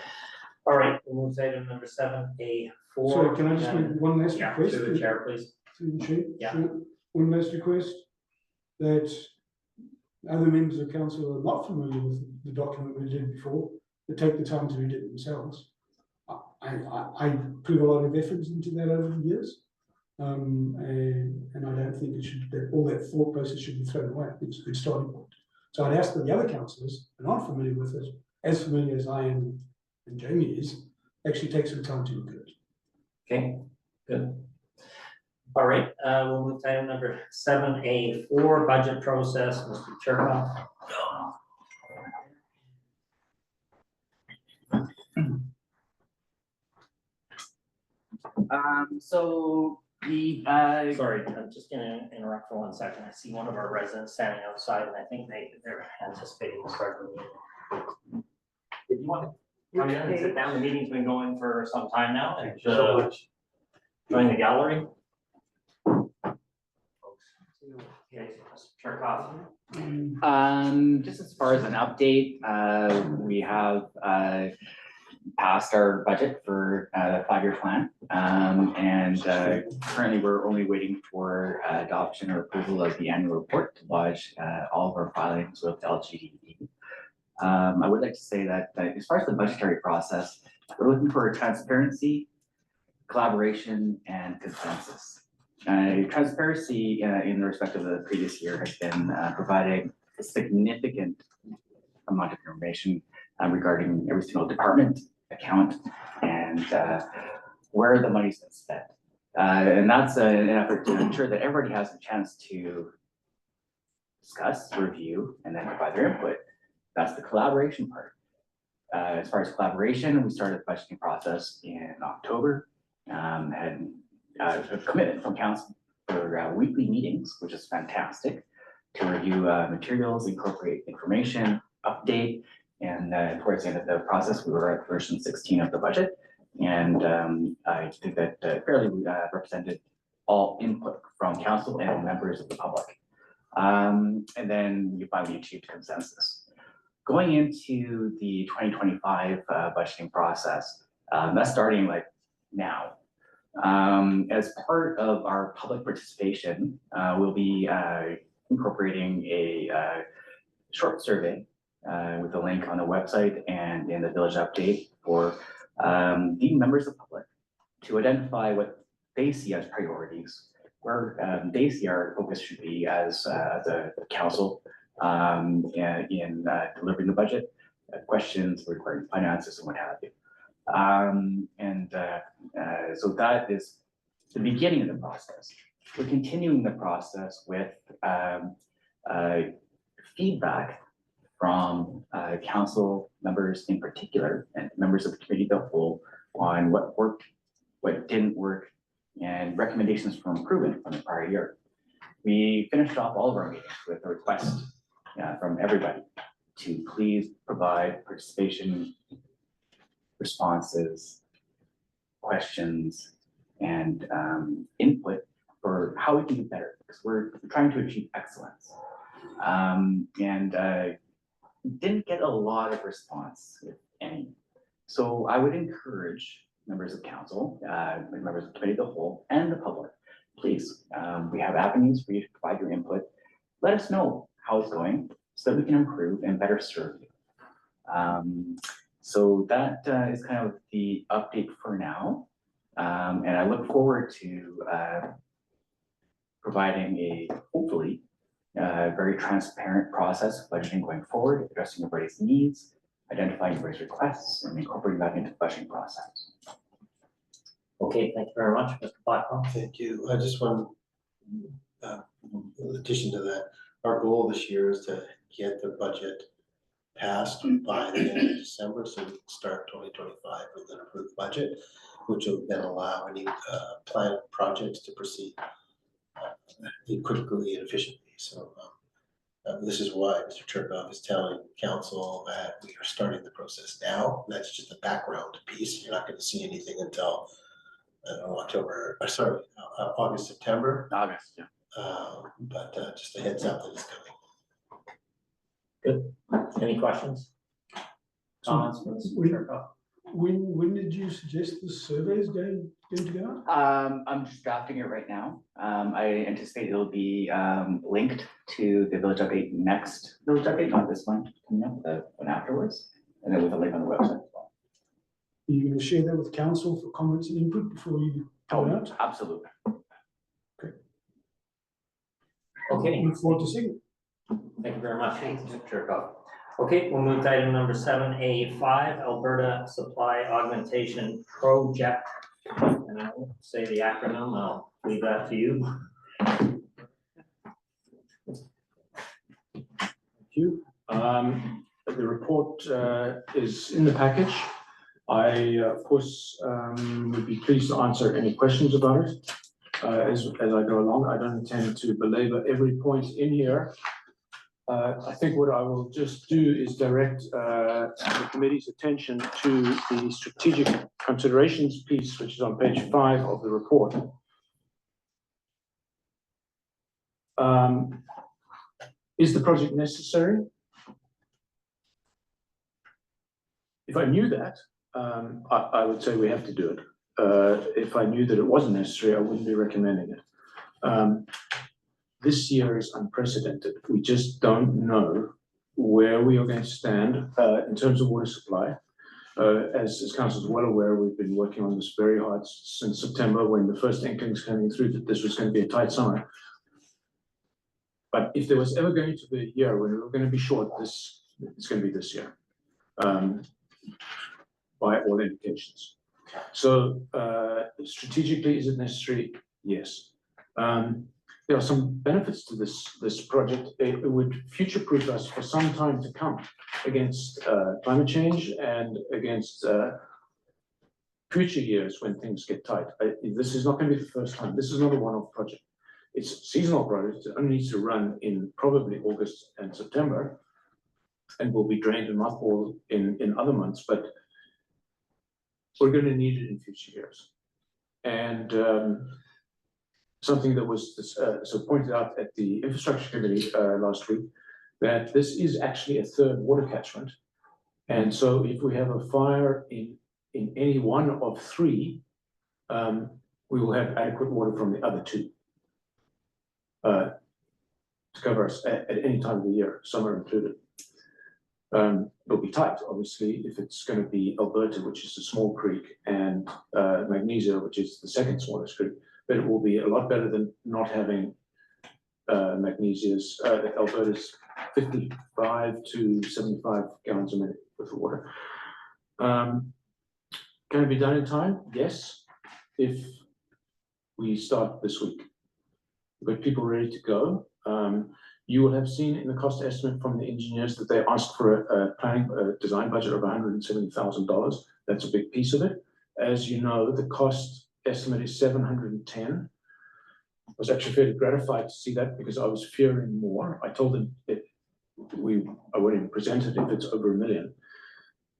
all right, we'll move to item number 7A4. Sorry, can I just make one last Yeah, request? to the chair, please. Through the chair? Yeah. One last request, that other members of council are not familiar with the document we did before, that take the time to read it themselves. I put a lot of effort into that over the years. And I don't think it should, that all that thought process should be thrown away. It's a good starting point. So I'd ask that the other councillors who are not familiar with it, as familiar as I am and Jamie is, actually take some time to look at it. Okay, good. All right, we'll move to item number 7A4, budget process, Mr. Cherkoff. So the, Sorry, I'm just gonna interrupt for 1 second. I see one of our residents standing outside, and I think they're anticipating the start of the meeting. If you want to come in and sit down, the meeting's been going for some time now, and join the gallery. Okay, Mr. Cherkoff. just as far as an update, we have, passed our budget for the 5-year plan. Currently we're only waiting for adoption or approval of the annual report to lodge all of our filings with LGDE. I would like to say that as far as the budgetary process, we're looking for transparency, collaboration, and consensus. Transparency in the respect of the previous year has been providing a significant amount of information regarding every single department, account, and where the money's been spent. And that's an effort to ensure that everybody has a chance to discuss, review, and then provide their input. That's the collaboration part. As far as collaboration, we started the budgeting process in October, had a commitment from council for weekly meetings, which is fantastic, to review materials, incorporate information, update, and towards the end of the process, we were at version 16 of the budget. And I think that fairly represented all input from council and members of the public. And then we finally achieved consensus. Going into the 2025 budgeting process, that's starting like now. As part of our public participation, we'll be incorporating a short survey with a link on the website and in the village update for the members of the public to identify what they see as priorities, where they see our focus should be as the council in delivering the budget, questions regarding finances and what have you. So that is the beginning of the process. We're continuing the process with feedback from council members in particular and members of the committee of the whole on what worked, what didn't work, and recommendations for improvement from the prior year. We finished off all of our meetings with a request from everybody to please provide participation responses, questions, and input for how we can do better, because we're trying to achieve excellence. Didn't get a lot of response, if any. So I would encourage members of council, members of the committee of the whole, and the public, please, we have avenues for you to provide your input. Let us know how it's going so that we can improve and better serve you. So that is kind of the update for now. And I look forward to providing a, hopefully, very transparent process of budgeting going forward, addressing everybody's needs, identifying everybody's requests, and incorporating that into the budgeting process. Okay, thank you very much, Mr. Blackwell. Thank you. I just want, in addition to that, our goal this year is to get the budget passed by the end of December, so we can start 2025 with an approved budget, which will then allow any planned projects to proceed quickly and efficiently. So this is why Mr. Chertoff is telling council that we are starting the process now. That's just the background piece. You're not going to see anything until August, September. August, yeah. But just a heads up that it's coming. Good. Any questions? Comments, Mr. Chertoff? When did you suggest the survey is going to go out? I'm just drafting it right now. I anticipate it'll be linked to the village update next village update, not this one, coming up, the one afterwards, and then with a link on the website as well. Are you going to share that with council for comments and input before you go out? Absolutely. Okay. Look forward to seeing it. Thank you very much, Thanks. Mr. Chertoff. Okay, we'll move to item number 7A5, Alberta Supply Augmentation Project. And I won't say the acronym, I'll leave that to you. Thank you. The report is in the package. I, of course, would be pleased to answer any questions about it as I go along. I don't intend to belabor every point in here. I think what I will just do is direct the committee's attention to the strategic considerations piece, which is on page 5 of the report. Is the project necessary? If I knew that, I would say we have to do it. If I knew that it wasn't necessary, I wouldn't be recommending it. This year is unprecedented. We just don't know where we are going to stand in terms of water supply. As council is well aware, we've been working on this very hard since September, when the first inklings coming through that this was going to be a tight summer. But if there was ever going to be a year when we were going to be short, it's going to be this year, by all indications. So strategically, is it necessary? Yes. There are some benefits to this project. It would future-proof us for some time to come against climate change and against future years when things get tight. This is not going to be the first time. This is not a one-off project. It's a seasonal project. It only needs to run in probably August and September, and will be drained and mothballed in other months. But we're going to need it in future years. And something that was so pointed out at the infrastructure committee last week, that this is actually a third water catchment. And so if we have a fire in any one of three, we will have adequate water from the other two to cover us at any time of the year, summer included. It'll be tight, obviously, if it's going to be Alberta, which is a small creek, and Magnesia, which is the second smallest creek, but it will be a lot better than not having Magnesia's, Alberta's 55 to 75 gallons a minute worth of water. Can it be done in time? Yes, if we start this week. We've got people ready to go. You will have seen in the cost estimate from the engineers that they asked for a design budget of $170,000. That's a big piece of it. As you know, the cost estimate is 710. I was actually fairly gratified to see that because I was fearing more. I told them that I wouldn't even present it if it's over $1 million.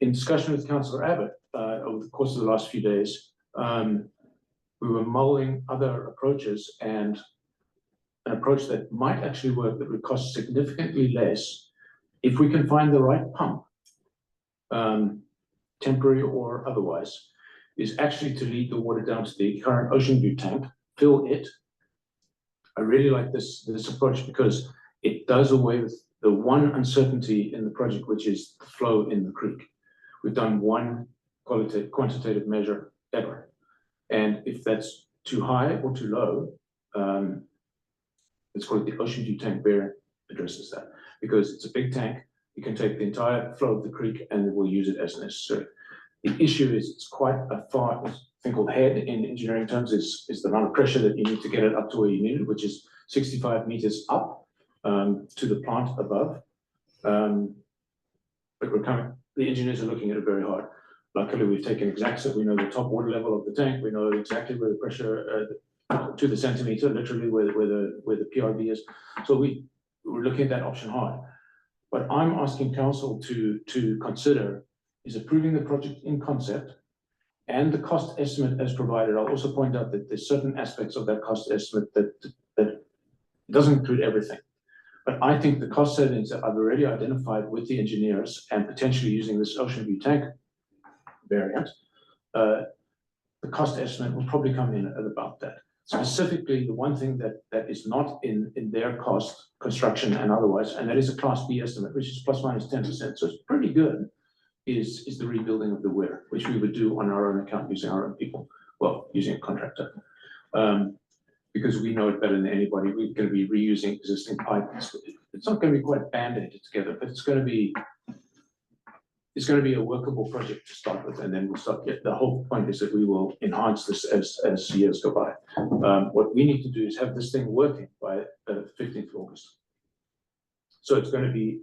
In discussion with Councillor Abbott over the course of the last few days, we were mulling other approaches, and an approach that might actually work that would cost significantly less if we can find the right pump, temporary or otherwise, is actually to lead the water down to the current Ocean View tank, fill it. I really like this approach because it does away with the one uncertainty in the project, which is the flow in the creek. We've done one quantitative measure ever. And if that's too high or too low, it's called the Ocean View tank variant addresses that, because it's a big tank. You can take the entire flow of the creek and we'll use it as necessary. The issue is it's quite a far thing called head in engineering terms is the amount of pressure that you need to get it up to where you need it, which is 65 meters up to the plant above. But the engineers are looking at it very hard. Luckily, we've taken exact, so we know the top water level of the tank. We know exactly where the pressure to the centimeter, literally where the PRV is. So we're looking at that option hard. What I'm asking council to consider is approving the project in concept and the cost estimate as provided. I'll also point out that there's certain aspects of that cost estimate that doesn't include everything. But I think the cost savings that I've already identified with the engineers and potentially using this Ocean View tank variant, the cost estimate will probably come in at about that. Specifically, the one thing that is not in their cost, construction and otherwise, and that is a Class B estimate, which is plus minus 10%, so it's pretty good, is the rebuilding of the weir, which we would do on our own account using our own people, well, using a contractor. Because we know it better than anybody. We're going to be reusing existing pipe. It's not going to be quite band-aided together, but it's going to be a workable project to start with, and then we'll start. The whole point is that we will enhance this as years go by. What we need to do is have this thing working by 15th of August. So we're going to be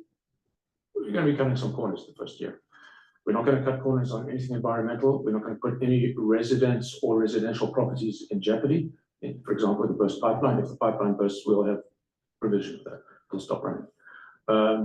cutting some corners the first year. We're not going to cut corners on anything environmental. We're not going to put any residents or residential properties in jeopardy. For example, the burst pipeline. If the pipeline bursts, we'll have provision for that. It'll stop running.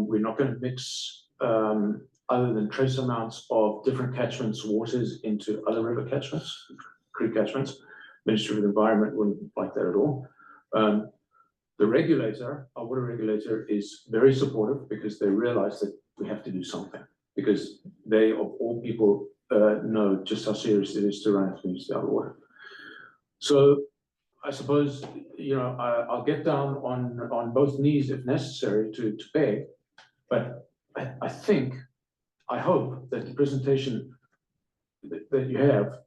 We're not going to mix other than trace amounts of different catchments, waters into other river catchments, creek catchments. Ministry of the Environment wouldn't like that at all. The regulator, our water regulator, is very supportive because they realize that we have to do something, because they, of all people, know just how serious it is to run into the water. So I suppose, I'll get down on both knees if necessary to beg, but I hope that the presentation that you have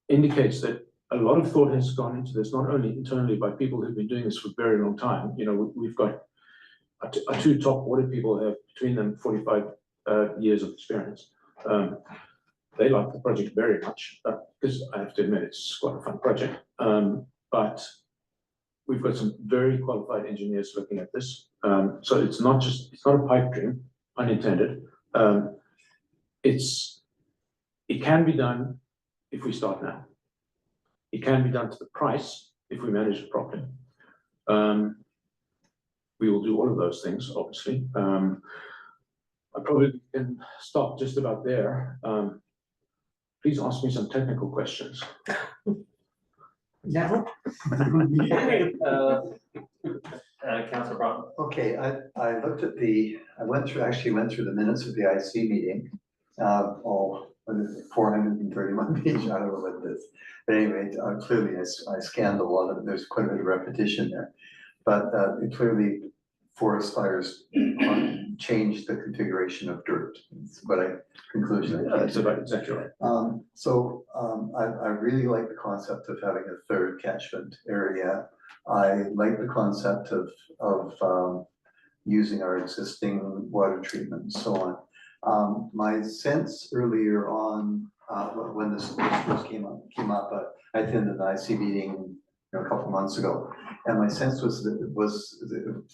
indicates that a lot of thought has gone into this, not only internally by people who've been doing this for a very long time. We've got our two top water people have between them 45 years of experience. They like the project very much because I have to admit it's quite a fun project. But we've got some very qualified engineers looking at this. So it's not a pipe dream, unintended. It can be done if we start now. It can be done to the price if we manage it properly. We will do all of those things, obviously. I probably can stop just about there. Please ask me some technical questions. Yeah. Okay, Councilor Brown. Okay, I looked at actually went through the minutes of the IC meeting. All 431 pages, I don't know what it is. But anyway, clearly I scanned a lot of it. There's quite a bit of repetition there. But clearly forest fires changed the configuration of dirt. That's what conclusion I came to. That's about exactly right. I really like the concept of having a third catchment area. I like the concept of using our existing water treatment and so on. My sense earlier on, when this first came up, I attended an IC meeting a couple months ago, and my sense was that it was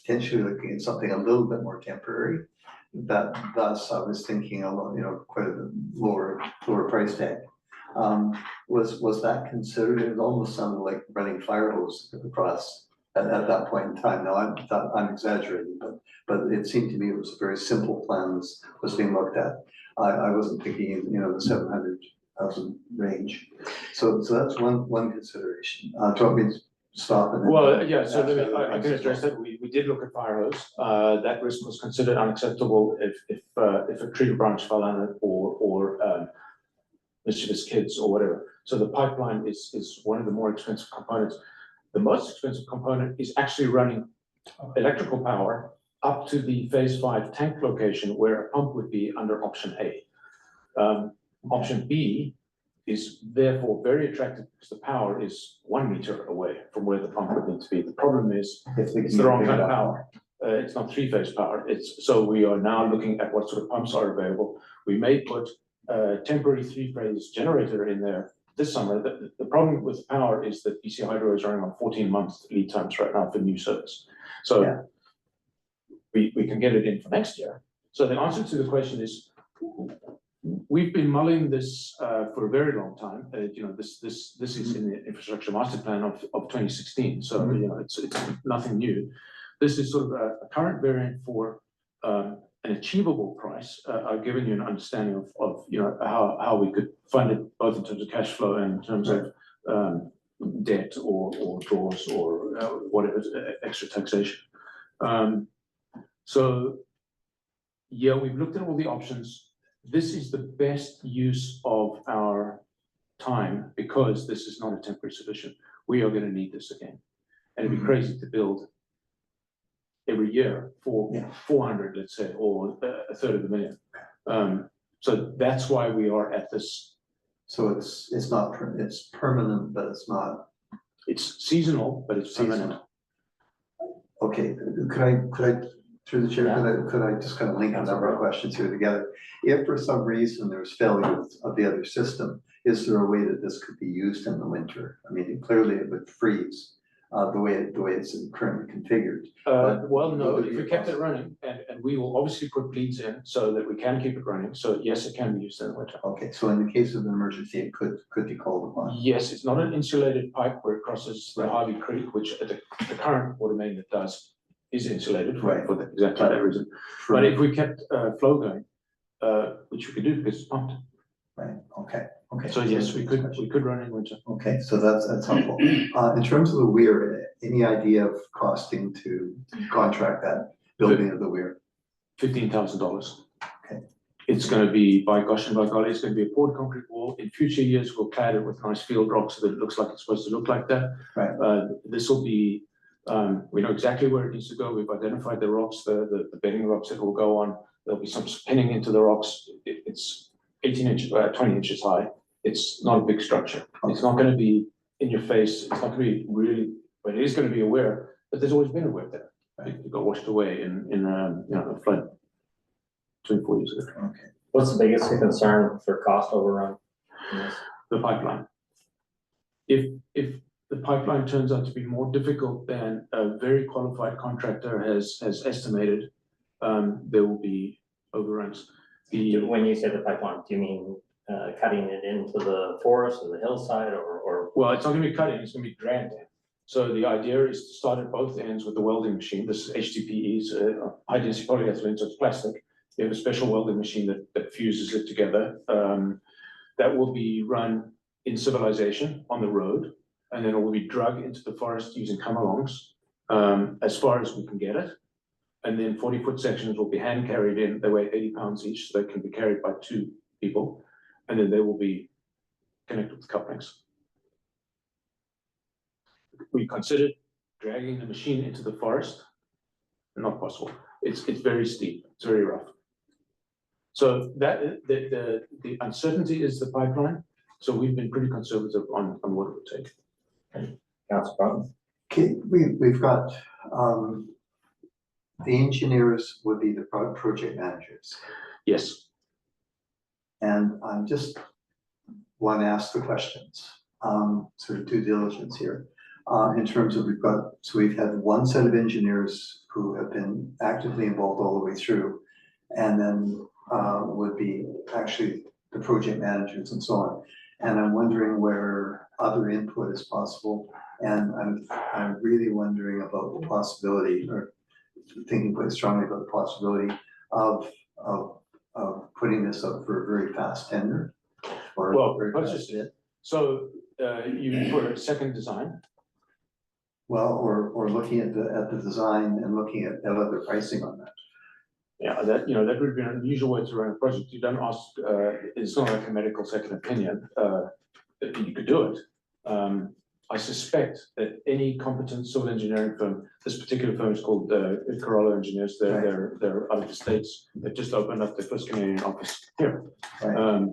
potentially looking at something a little bit more temporary. Thus, I was thinking quite a lower price tag. Was that considered? It almost sounded like running fire hose across at that point in time. Now I'm exaggerating, but it seemed to me it was a very simple plan was being looked at. I wasn't thinking the 700,000 range. So that's one consideration. Do you want me to stop? And then Well, yeah, so ask let me, other I can things as address well? that. We did look at fire hose. That risk was considered unacceptable if a tree branch fell on it or mischievous kids or whatever. So the pipeline is one of the more expensive components. The most expensive component is actually running electrical power up to the phase 5 tank location where a pump would be under option A. Option B is therefore very attractive because the power is 1 meter away from where the pump would need to be. The problem is it's the wrong kind of power. It's not 3-phase power. So we are now looking at what sort of pumps are available. We may put a temporary 3-phase generator in there this summer. The problem with power is that BC Hydro is running on 14-month lead times right now for new service. So Yeah. we can get it in for next year. So the answer to the question is, we've been mulling this for a very long time. This is in the infrastructure master plan of 2016. So it's nothing new. This is sort of a current variant for an achievable price. I've given you an understanding of how we could fund it both in terms of cash flow and in terms of debt or draws or whatever extra taxation. So yeah, we've looked at all the options. This is the best use of our time because this is not a temporary solution. We are going to need this again. And it'd be crazy to build every year for 400, let's say, or a third of a million. So that's why we are at this. So it's not it's permanent, but it's not. It's seasonal, but it's permanent. Seasonal. Okay, could I through the chair, could I just kind of link a number of questions here together? If for some reason there's failure of the other system, is there a way that this could be used in the winter? I mean, clearly it would freeze the way it's currently configured. Well, no, if we kept it running, and we will obviously put bleeds in so that we can keep it running. So yes, it can be used in the winter. Okay, so in the case of an emergency, it could be called upon. Yes, it's not an insulated pipe where it crosses the Harvey Creek, which the current water main that does is insulated for exactly that reason. But if we kept flow going, which we could do because it's pumped. Right. Okay. So yes, we could run in winter. Okay, so that's helpful. In terms of the weir, any idea of costing to contract that building of the weir? $15,000. Okay. It's going to be, by gosh and by golly, it's going to be a poured concrete wall. In future years, we'll clad it with nice field rock so that it looks like it's supposed to look like that. Right. This will be, we know exactly where it needs to go. We've identified the rocks, the bedding rocks that will go on. There'll be some spinning into the rocks. It's 18 inches, 20 inches high. It's not a big structure. Okay. It's not going to be in your face. It's not going to be really, but it is going to be aware. But there's always been a weir there. Right. It got washed away in a flood 24 years ago. Okay. What's the biggest concern for cost overrun? The pipeline. If the pipeline turns out to be more difficult than a very qualified contractor has estimated, there will be overruns. When you say the pipeline, do you mean cutting it into the forest or the hillside or? Well, it's not going to be cutting, it's going to be dragged in. So the idea is to start at both ends with the welding machine. This is HDPE, high density polyethylene, so it's plastic. You have a special welding machine that fuses it together. That will be run in civilization on the road. and then it will be drug into the forest using come-alongs, as far as we can get it. And then 40-foot sections will be hand carried in. They weigh 80 pounds each, so they can be carried by 2 people. And then they will be connected with couplings. We considered dragging the machine into the forest. Not possible. It's very steep. It's very rough. So that the uncertainty is the pipeline. So we've been pretty conservative on what it would take. Councilor Brown? Okay, we've got, the engineers would be the project managers. Yes. And I just want to ask the questions, sort of due diligence here. In terms of we've had one set of engineers who have been actively involved all the way through, and then would be actually the project managers and so on. And I'm wondering where other input is possible. And I'm really wondering about the possibility, or thinking quite strongly about the possibility of putting this up for a very fast tender. Or Well, very let's fast just, bid. so you put a second design. Well, or looking at the design and looking at other pricing on that. Yeah, that would be an unusual way to run a project. You don't ask, it's not like a medical second opinion. You could do it. I suspect that any competent civil engineering firm, this particular firm is called Corolla Engineers. They're out of the States. They've just opened up their first Canadian office here. Right.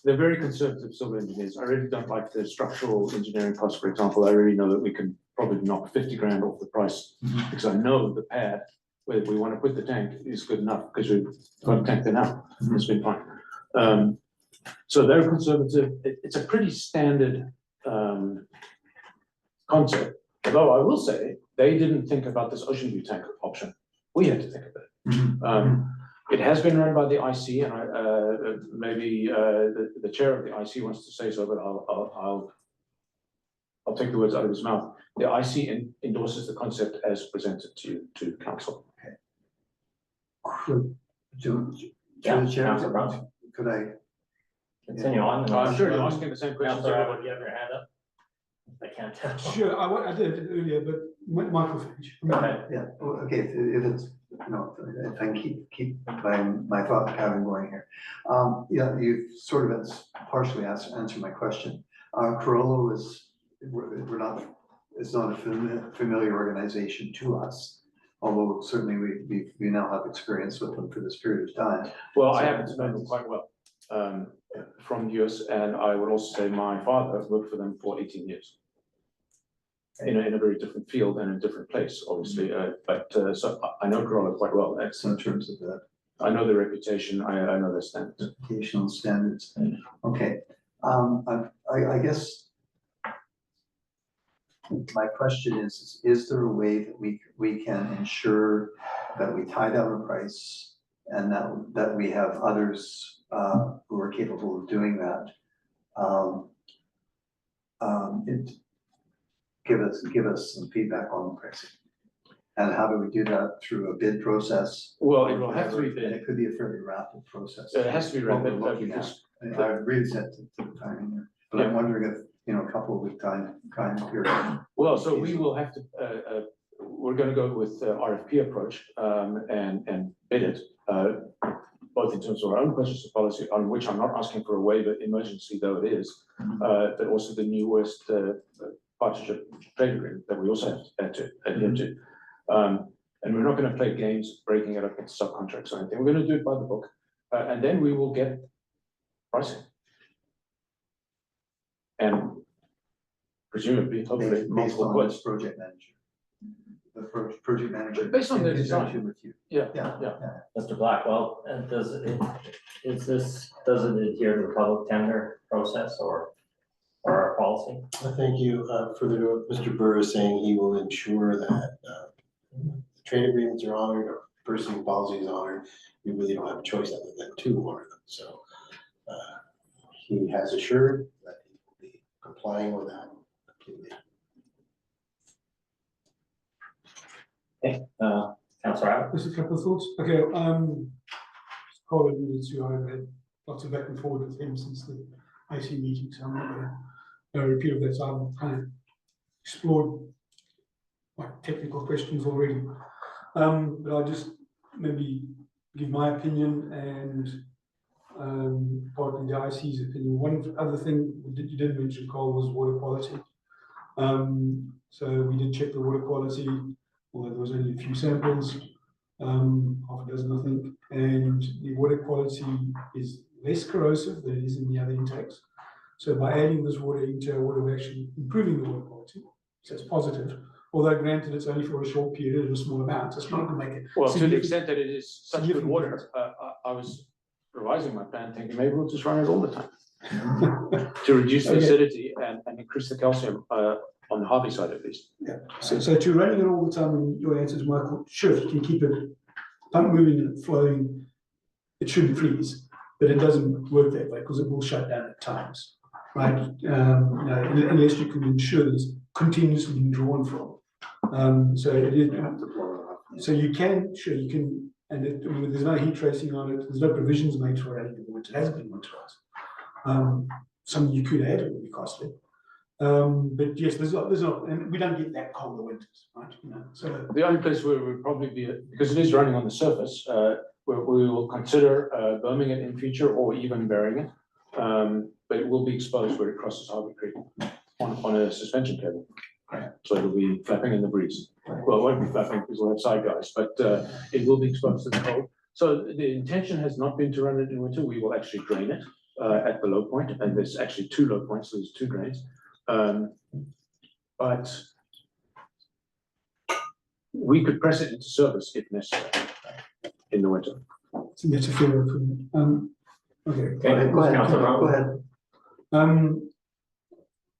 They're very conservative civil engineers. I really don't like the structural engineering costs, for example. I really know that we can probably knock 50 grand off the price because I know the pad where we want to put the tank is good enough because we've got a tank there now. It's been fine. So they're conservative. It's a pretty standard concept. Although I will say they didn't think about this ocean view tank option. We had to think of it. It has been run by the IC, and maybe the chair of the IC wants to say so, but I'll take the words out of his mouth. The IC endorses the concept as presented to council. Could Yeah, the chair, Councilor Brown. could I? Continue on. I'm sure you're asking the same questions. Councilor everybody. Abbott, you have your hand up? I can't tell. Sure, I did earlier, but Michael finish. Go ahead. Yeah, okay, if it's, if I can keep my thought pattern going here. Yeah, you've sort of partially answered my question. Corolla it's not a familiar organization to us, although certainly we now have experience with them for this period of time. Well, I So- happen to know them quite well from years, and I would also say my father worked for them for 18 years. In a very different field and a different place, obviously, but so I know Corolla quite well. So in terms of the I know their reputation, I know their standards. educational standards, okay. I guess my question is there a way that we can ensure that we tie down a price and that we have others who are capable of doing that? Give us some feedback on the pricing. And how do we do that through a bid process? Well, it will have to be And bid. it could be a fairly rapid process. It has to be What rapid, we're looking because at. I really set the timing here, but I'm wondering if, a couple of week time period. well, so we will have to. We're going to go with RFP approach and bid it, both in terms of our own purchase policy, on which I'm not asking for a waiver, emergency though it is, but also the newest partnership trade agreement that we also have to adhere to. And we're not going to play games breaking it up into subcontracts or anything. We're going to do it by the book, and then we will get pricing. And presumably, hopefully, Based multiple on quotes. this project manager. The project manager. Based on their in design. conjunction with you. Yeah, Yeah, yeah. Mr. Blackwell, does it adhere to the public tender process or our policy? Thank you. Further to what Mr. Burr is saying, he will ensure that trade agreements are honored, or purchasing policy is honored. We really don't have a choice other than to honor them. So he has assured that he will be complying with that completely. Okay, Councilor Abbott? Just a couple of thoughts. Okay, Colin alluded to, I've had lots of back and forward with him since the AC meeting, so I'm not gonna repeat of that, so I've kind of explored like technical questions already. But I'll just maybe give my opinion and partly the IC's opinion. One other thing you did mention, Carl, was water quality. So we did check the water quality, although there was only a few samples, half a dozen, I think, and the water quality is less corrosive than it is in the other intakes. So by adding this water into our water, we're actually improving the water quality. So it's positive. Although granted, it's only for a short period and a small amount. It's not going to make it. Well, to the extent that it is such good water, I was revising my plan, thinking maybe we'll just run it all the time to reduce the acidity and increase the calcium on the Harvey side at least. Yeah. So to running it all the time, and your answer to Michael, sure, if you can keep it pump moving and flowing, it shouldn't freeze, but it doesn't work that way because it will shut down at times, right? Unless you can ensure that it's continuously being drawn from. So it is. So you can, sure, you can, and there's no heat tracing on it. There's no provisions made for it at the moment. It hasn't been winterized. Something you could add, it would be costly. But yes, there's not, and we don't get that colder winters, right? So the only place where we'll probably be, because it is running on the surface, where we will consider berming it in future or even burying it. But it will be exposed where it crosses Harvey Creek on a suspension cable. Right. So it'll be flapping in the breeze. Well, it won't be flapping because we'll have side guys, but it will be exposed to the cold. So the intention has not been to run it in winter. We will actually drain it at the low point, and there's actually 2 low points, so there's 2 drains. But we could press it into service if necessary in the winter. So that's a fair improvement. Okay. Go ahead.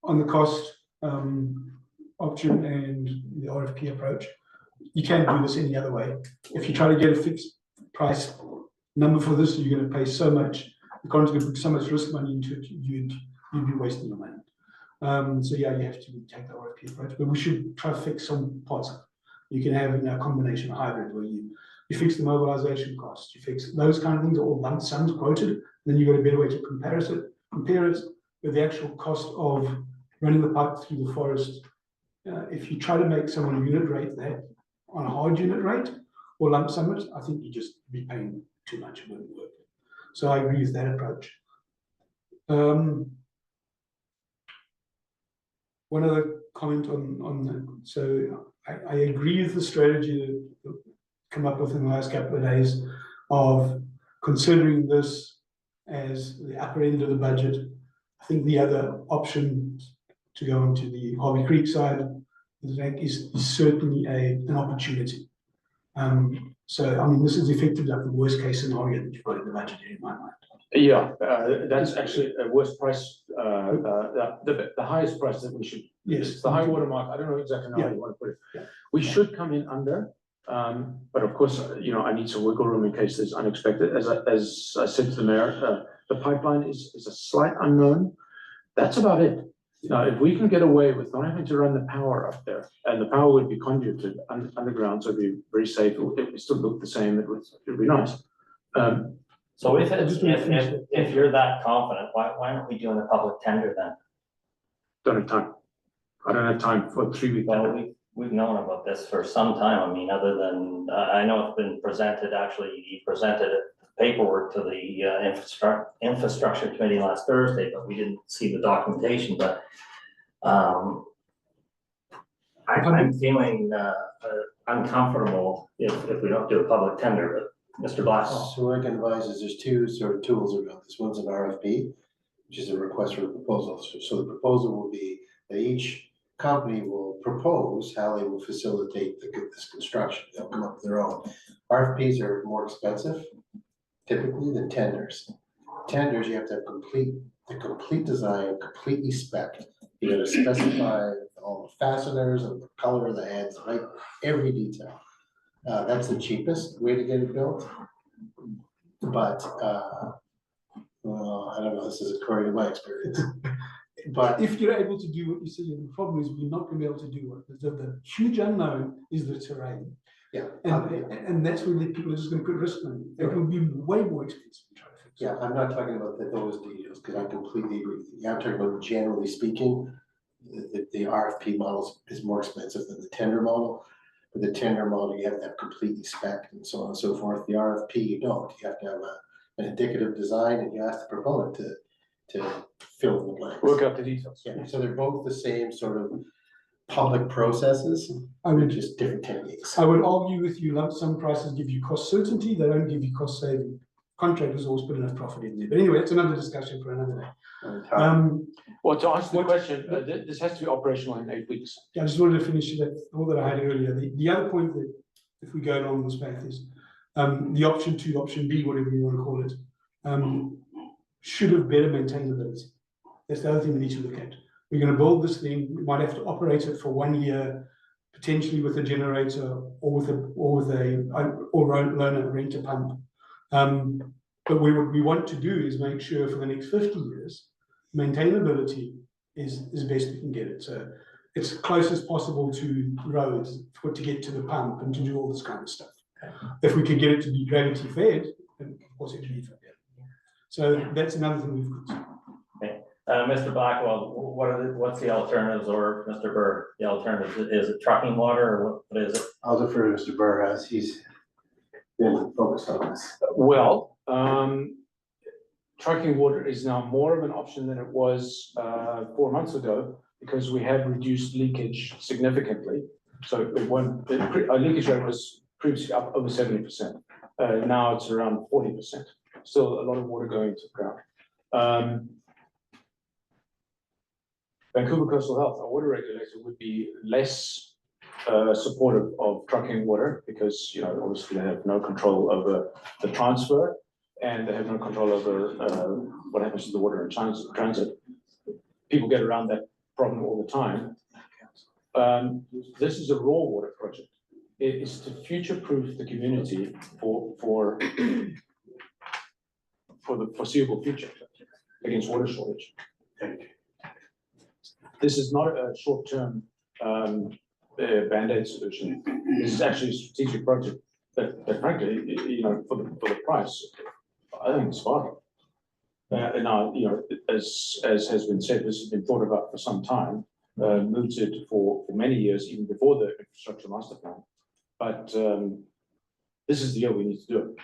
On the cost option and the RFP approach, you can't do this any other way. If you try to get a fixed price number for this, you're going to pay so much. The client's going to put so much risk money into it, you'd be wasting your money. So yeah, you have to take the RFP approach, but we should try to fix some parts of it. You can have a combination hybrid where you fix the mobilization costs, you fix those kind of things, all lump sums quoted, then you've got a better way to compare it with the actual cost of running the pipe through the forest. If you try to make someone unit rate that on a hard unit rate or lump sum it, I think you just be paying too much, it wouldn't work. So I agree with that approach. One other comment on that. So I agree with the strategy that come up with in the last couple of days of considering this as the upper end of the budget. I think the other option to go into the Harvey Creek side is certainly an opportunity. So I mean, this is effectively like the worst case scenario that you've got in the budget in my mind. Yeah, that's actually a worst price, the highest price that we should. Yes. It's the high water mark. I don't know exactly how you want to put it. Yeah. We should come in under, but of course, I need some wiggle room in case there's unexpected. As I said to the mayor, the pipeline is a slight unknown. That's about it. Now, if we can get away with not having to run the power up there, and the power would be conduited underground, so it'd be very safe. It would still look the same. It would be nice. So if you're that confident, why aren't we doing a public tender then? Don't have time. I don't have time for 3 weeks. Well, we've known about this for some time. I mean, other than, I know it's been presented, actually, he presented paperwork to the infrastructure committee last Thursday, but we didn't see the documentation, but I'm feeling uncomfortable if we don't do a public tender, but Mr. Black. So what I can advise is there's 2 sort of tools around this. One's an RFP, which is a request for a proposal. So the proposal will be that each company will propose how they will facilitate this construction. They'll come up with their own. RFPs are more expensive typically than tenders. Tenders, you have to have the complete design, completely spec'd. You gotta specify all the fasteners and the color of the heads, right? Every detail. That's the cheapest way to get it built. But well, I don't know, this is according to my experience. But if you're able to do what you said, the problem is we're not going to be able to do it. The huge unknown is the terrain. yeah, And that's where the people are just going to put risk on it. It will be way more expensive to try to fix Yeah, I'm not talking about those details, because I completely agree with you. Yeah, I'm talking about generally speaking, the RFP model is more expensive than the tender model. But the tender model, you have to have completely spec'd and so on and so forth. The RFP, you don't. You have to have an indicative design, and you ask the proponent to fill in the blanks. Work out the details. Yeah, so they're both the same sort of public processes, they're just different techniques. I would argue with you, lump sum prices give you cost certainty, they don't give you cost saving. Contractors always put enough profit in there, but anyway, it's another discussion for another day. Well, to answer the question, this has to be operational in 8 weeks. Yeah, I just wanted to finish that, all that I had earlier. The other point that, if we go along this path, is the option 2, option B, whatever you want to call it, should have better maintainability. That's the other thing we need to look at. We're going to build this thing. We might have to operate it for 1 year, potentially with a generator or loan a rent a pump. But what we want to do is make sure for the next 50 years, maintainability is best we can get it. So it's close as possible to roads to get to the pump and to do all this kind of stuff. If we could get it to be gravity fed, then of course it would be fed. So that's another thing we've got. Mr. Blackwell, what's the alternatives, or Mr. Burr, the alternatives? Is it trucking water, or what is it? I'll defer to Mr. Burr as he's been focused on this. Well, trucking water is now more of an option than it was 4 months ago, because we have reduced leakage significantly. So our leakage rate was previously up over 70%. Now it's around 40%. Still a lot of water going to the ground. Vancouver Coastal Health, our water regulator, would be less supportive of trucking water, because, you know, obviously they have no control over the transfer, and they have no control over what happens to the water in transit. People get around that problem all the time. This is a raw water project. It is to future-proof the community for the foreseeable future against water shortage. This is not a short-term Band-Aid solution. This is actually a strategic project that frankly, you know, for the price, I think it's fine. Now, you know, as has been said, this has been thought about for some time, mooted for many years, even before the infrastructure master plan. But this is the year we need to do it.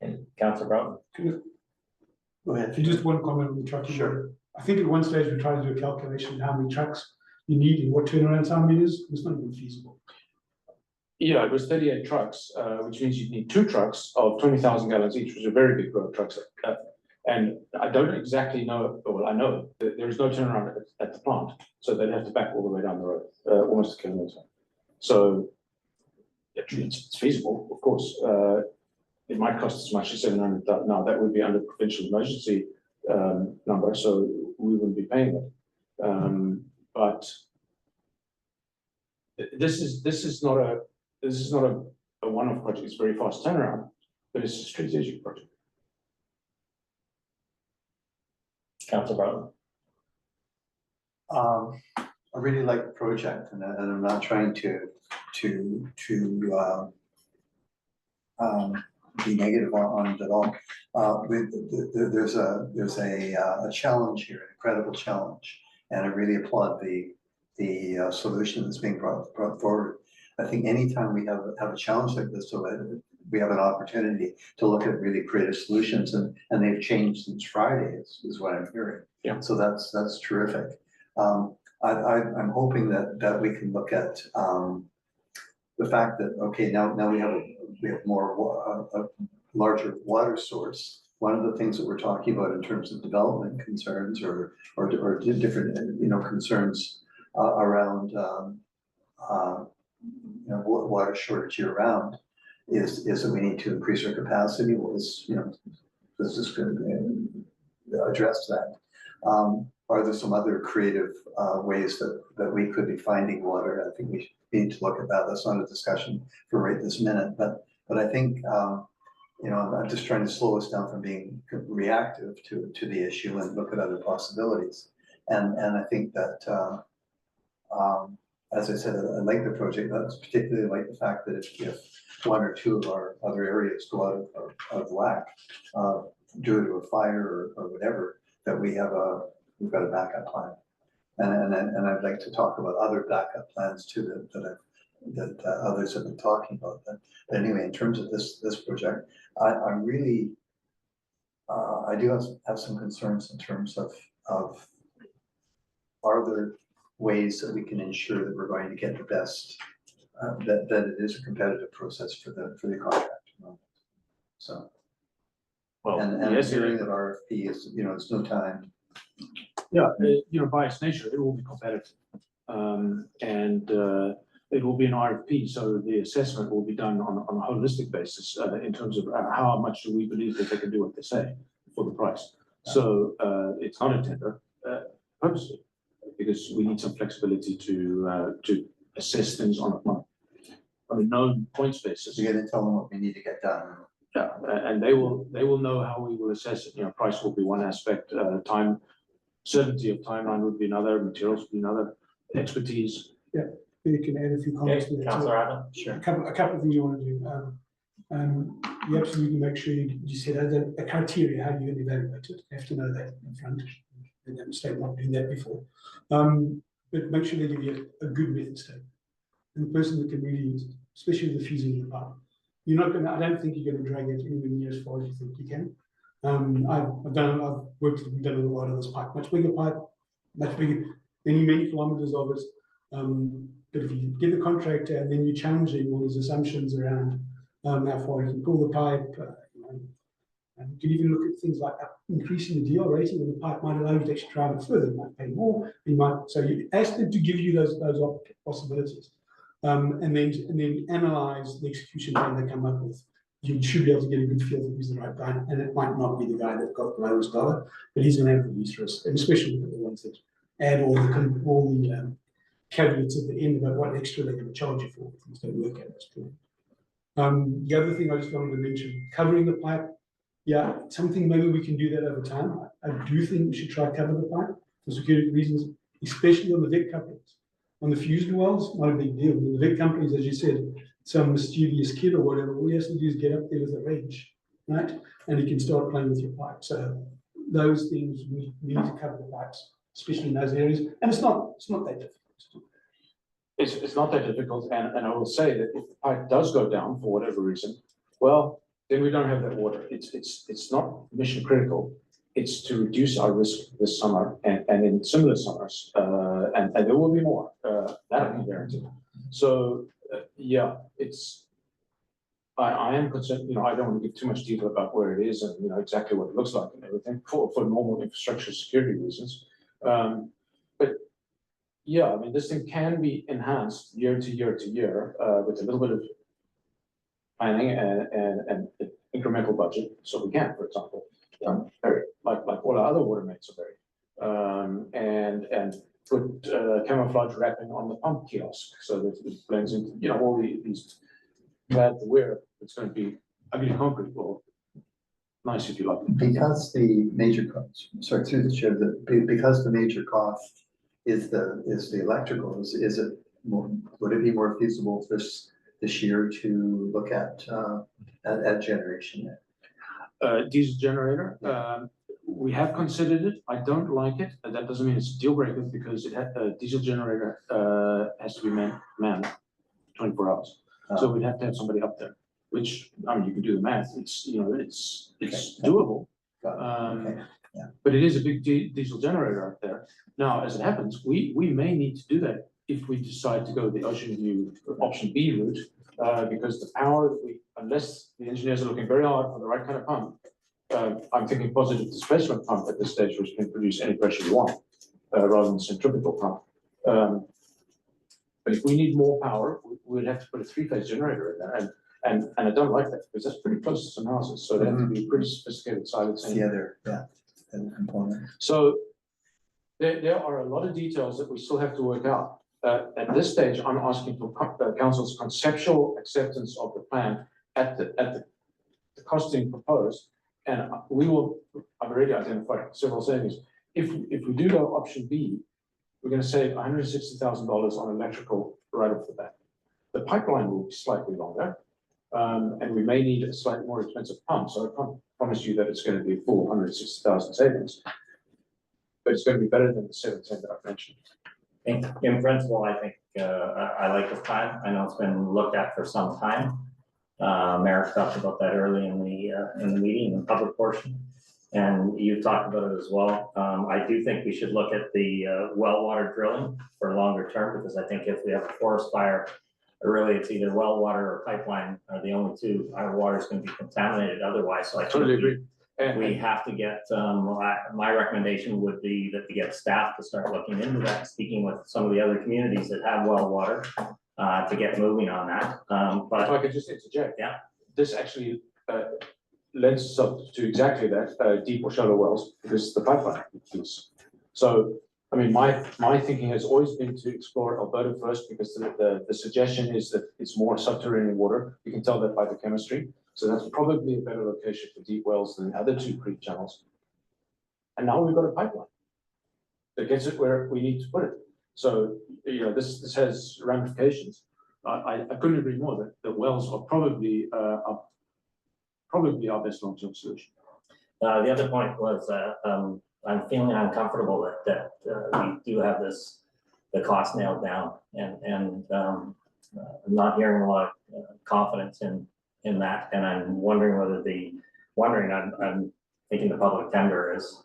And Councillor Broughton? Go ahead. Just one comment on the trucking. Sure. I think at one stage we tried to do a calculation of how many trucks you need and what turnaround time it is. It's not even feasible. Yeah, it was 38 trucks, which means you'd need 2 trucks of 20,000 gallons each, which are very big road trucks. And I don't exactly know, well, I know that there is no turnaround at the plant, so they'd have to back all the way down the road, almost a kilometer. So it's feasible, of course. It might cost as much as 700,000. Now that would be under provincial emergency number, so we wouldn't be paying it. But this is not a one-off project. It's a very fast turnaround, but it's a strategic project. Councillor Broughton? I really like the project, and I'm not trying to be negative on it at all. There's a challenge here, an incredible challenge, and I really applaud the solution that's being brought forward. I think anytime we have a challenge like this, so we have an opportunity to look at really creative solutions, and they've changed since Friday, is what I'm hearing. Yeah. So that's terrific. I'm hoping that we can look at the fact that, okay, now we have more a larger water source. One of the things that we're talking about in terms of development concerns or different concerns around water shortage year round is that we need to increase our capacity. This is going to address that. Are there some other creative ways that we could be finding water? I think we need to look at that. That's not a discussion for right this minute, but I think I'm just trying to slow us down from being reactive to the issue and look at other possibilities. And I think that as I said, I like the project, that's particularly like the fact that if one or two of our other areas go out of whack, due to a fire or whatever, that we've got a backup plan. And I'd like to talk about other backup plans too that others have been talking about. But anyway, in terms of this project, I'm really, I do have some concerns in terms of are there ways that we can ensure that we're going to get the best, that it is a competitive process for the contract. So, Well, and yes, hearing that RFP is, there's no time. yeah, by its nature, it will be competitive. And it will be an RFP, so the assessment will be done on a holistic basis in terms of how much do we believe that they can do what they say for the price. So it's not a tender, purposely, because we need some flexibility to assess things on a known points basis. So you're gonna tell them what we need to get done. Yeah, and they will know how we will assess it. Price will be one aspect, time, certainty of timeline would be another, materials would be another, expertise. You can add a few comments to that. Councillor Adam? Sure. A couple of things you want to do. You absolutely make sure you set out a criteria, how you're going to evaluate it. You have to know that in front. Made that mistake not doing that before. But make sure they give you a good method statement. And the person that can really use it, especially with the fusing of the pipe. You're not going to, I don't think you're going to drag it anywhere near as far as you think you can. I've worked with a lot of this pipe, much bigger pipe, much bigger, many kilometers of it. But if you get the contractor and then you're challenging all these assumptions around how far you can pull the pipe, and you can even look at things like increasing the DL rating of the pipe might allow you to actually drive it further. You might pay more. So you ask them to give you those possibilities, and then analyze the execution plan they come up with. You should be able to get a good feel for who's the right guy, and it might not be the guy that got the lowest dollar, but he's going to have the least risk, and especially with the ones that add all the caveats at the end about what extra they're going to charge you for if things don't work at this point. The other thing I just wanted to mention, covering the pipe. Yeah, something maybe we can do that over time. I do think we should try to cover the pipe for security reasons, especially on the VIC couplings. On the fused wells, not a big deal. On the VIC companies, as you said, some mischievous kid or whatever, all he has to do is get up there with a wrench, right? And he can start playing with your pipe. So those things, we need to cover the pipes, especially in those areas. And it's not that difficult. It's not that difficult, and I will say that if the pipe does go down for whatever reason, well, then we don't have that water. It's not mission critical. It's to reduce our risk this summer and in similar summers, and there will be more. That I can guarantee. So yeah, I am concerned. I don't want to give too much detail about where it is and exactly what it looks like and everything for normal infrastructure security reasons. But yeah, I mean, this thing can be enhanced year to year to year with a little bit of planning and incremental budget. So we can, for example, very like all our other water mains are very, and put camouflage wrapping on the pump kiosk so that it blends into all these bad where it's going to be ugly concrete or nice if you like. Because the major cost, sorry, through the chair, because the major cost is the electrical, is it more, would it be more feasible this year to look at generation? Diesel generator, we have considered it. I don't like it. That doesn't mean it's a deal breaker because it had a diesel generator has to be manned 24 hours. So we'd have to have somebody up there, which I mean you can do the math. It's it's doable. But it is a big diesel generator out there. Now, as it happens, we may need to do that if we decide to go the Ocean View option B route, because the power that unless the engineers are looking very hard for the right kind of pump, I'm thinking positive displacement pump at this stage, which can produce any pressure you want, rather than centrifugal pump. But if we need more power, we'd have to put a 3-phase generator in there, and I don't like that because that's pretty close to some houses, so they have to be pretty sophisticated siloed. Component. So there are a lot of details that we still have to work out. At this stage, I'm asking for council's conceptual acceptance of the plan at the costing proposed, and I've already identified several savings. If we do go option B, we're gonna save $160,000 on electrical right off the bat. The pipeline will be slightly longer, and we may need a slightly more expensive pump, so I can't promise you that it's gonna be a full 160,000 savings. But it's gonna be better than the 710 that I've mentioned. In principle, I think, I like this plan. I know it's been looked at for some time. Merrick talked about that early in the meeting, in the public portion. And you talked about it as well. I do think we should look at the well water drilling for longer term, because I think if we have a forest fire, really it's either well water or pipeline are the only two. Our water is going to be contaminated otherwise. So I Totally think agree. we have to get, my recommendation would be that we get staff to start looking into that, speaking with some of the other communities that have well water, to get moving on that. If But I could just interject. Yeah. This actually lends itself to exactly that, deep or shallow wells, because the pipeline piece. So, I mean, my thinking has always been to explore Alberta first, because the suggestion is that it's more subterranean water. You can tell that by the chemistry. So that's probably a better location for deep wells than the other two creek channels. And now we've got a pipeline that gets it where we need to put it. So, you know, this has ramifications. I couldn't agree more that the wells are probably our best long-term solution. the other point was, I'm feeling uncomfortable that we do have the cost nailed down, and I'm not hearing a lot of confidence in that, and I'm wondering I'm thinking the public tender is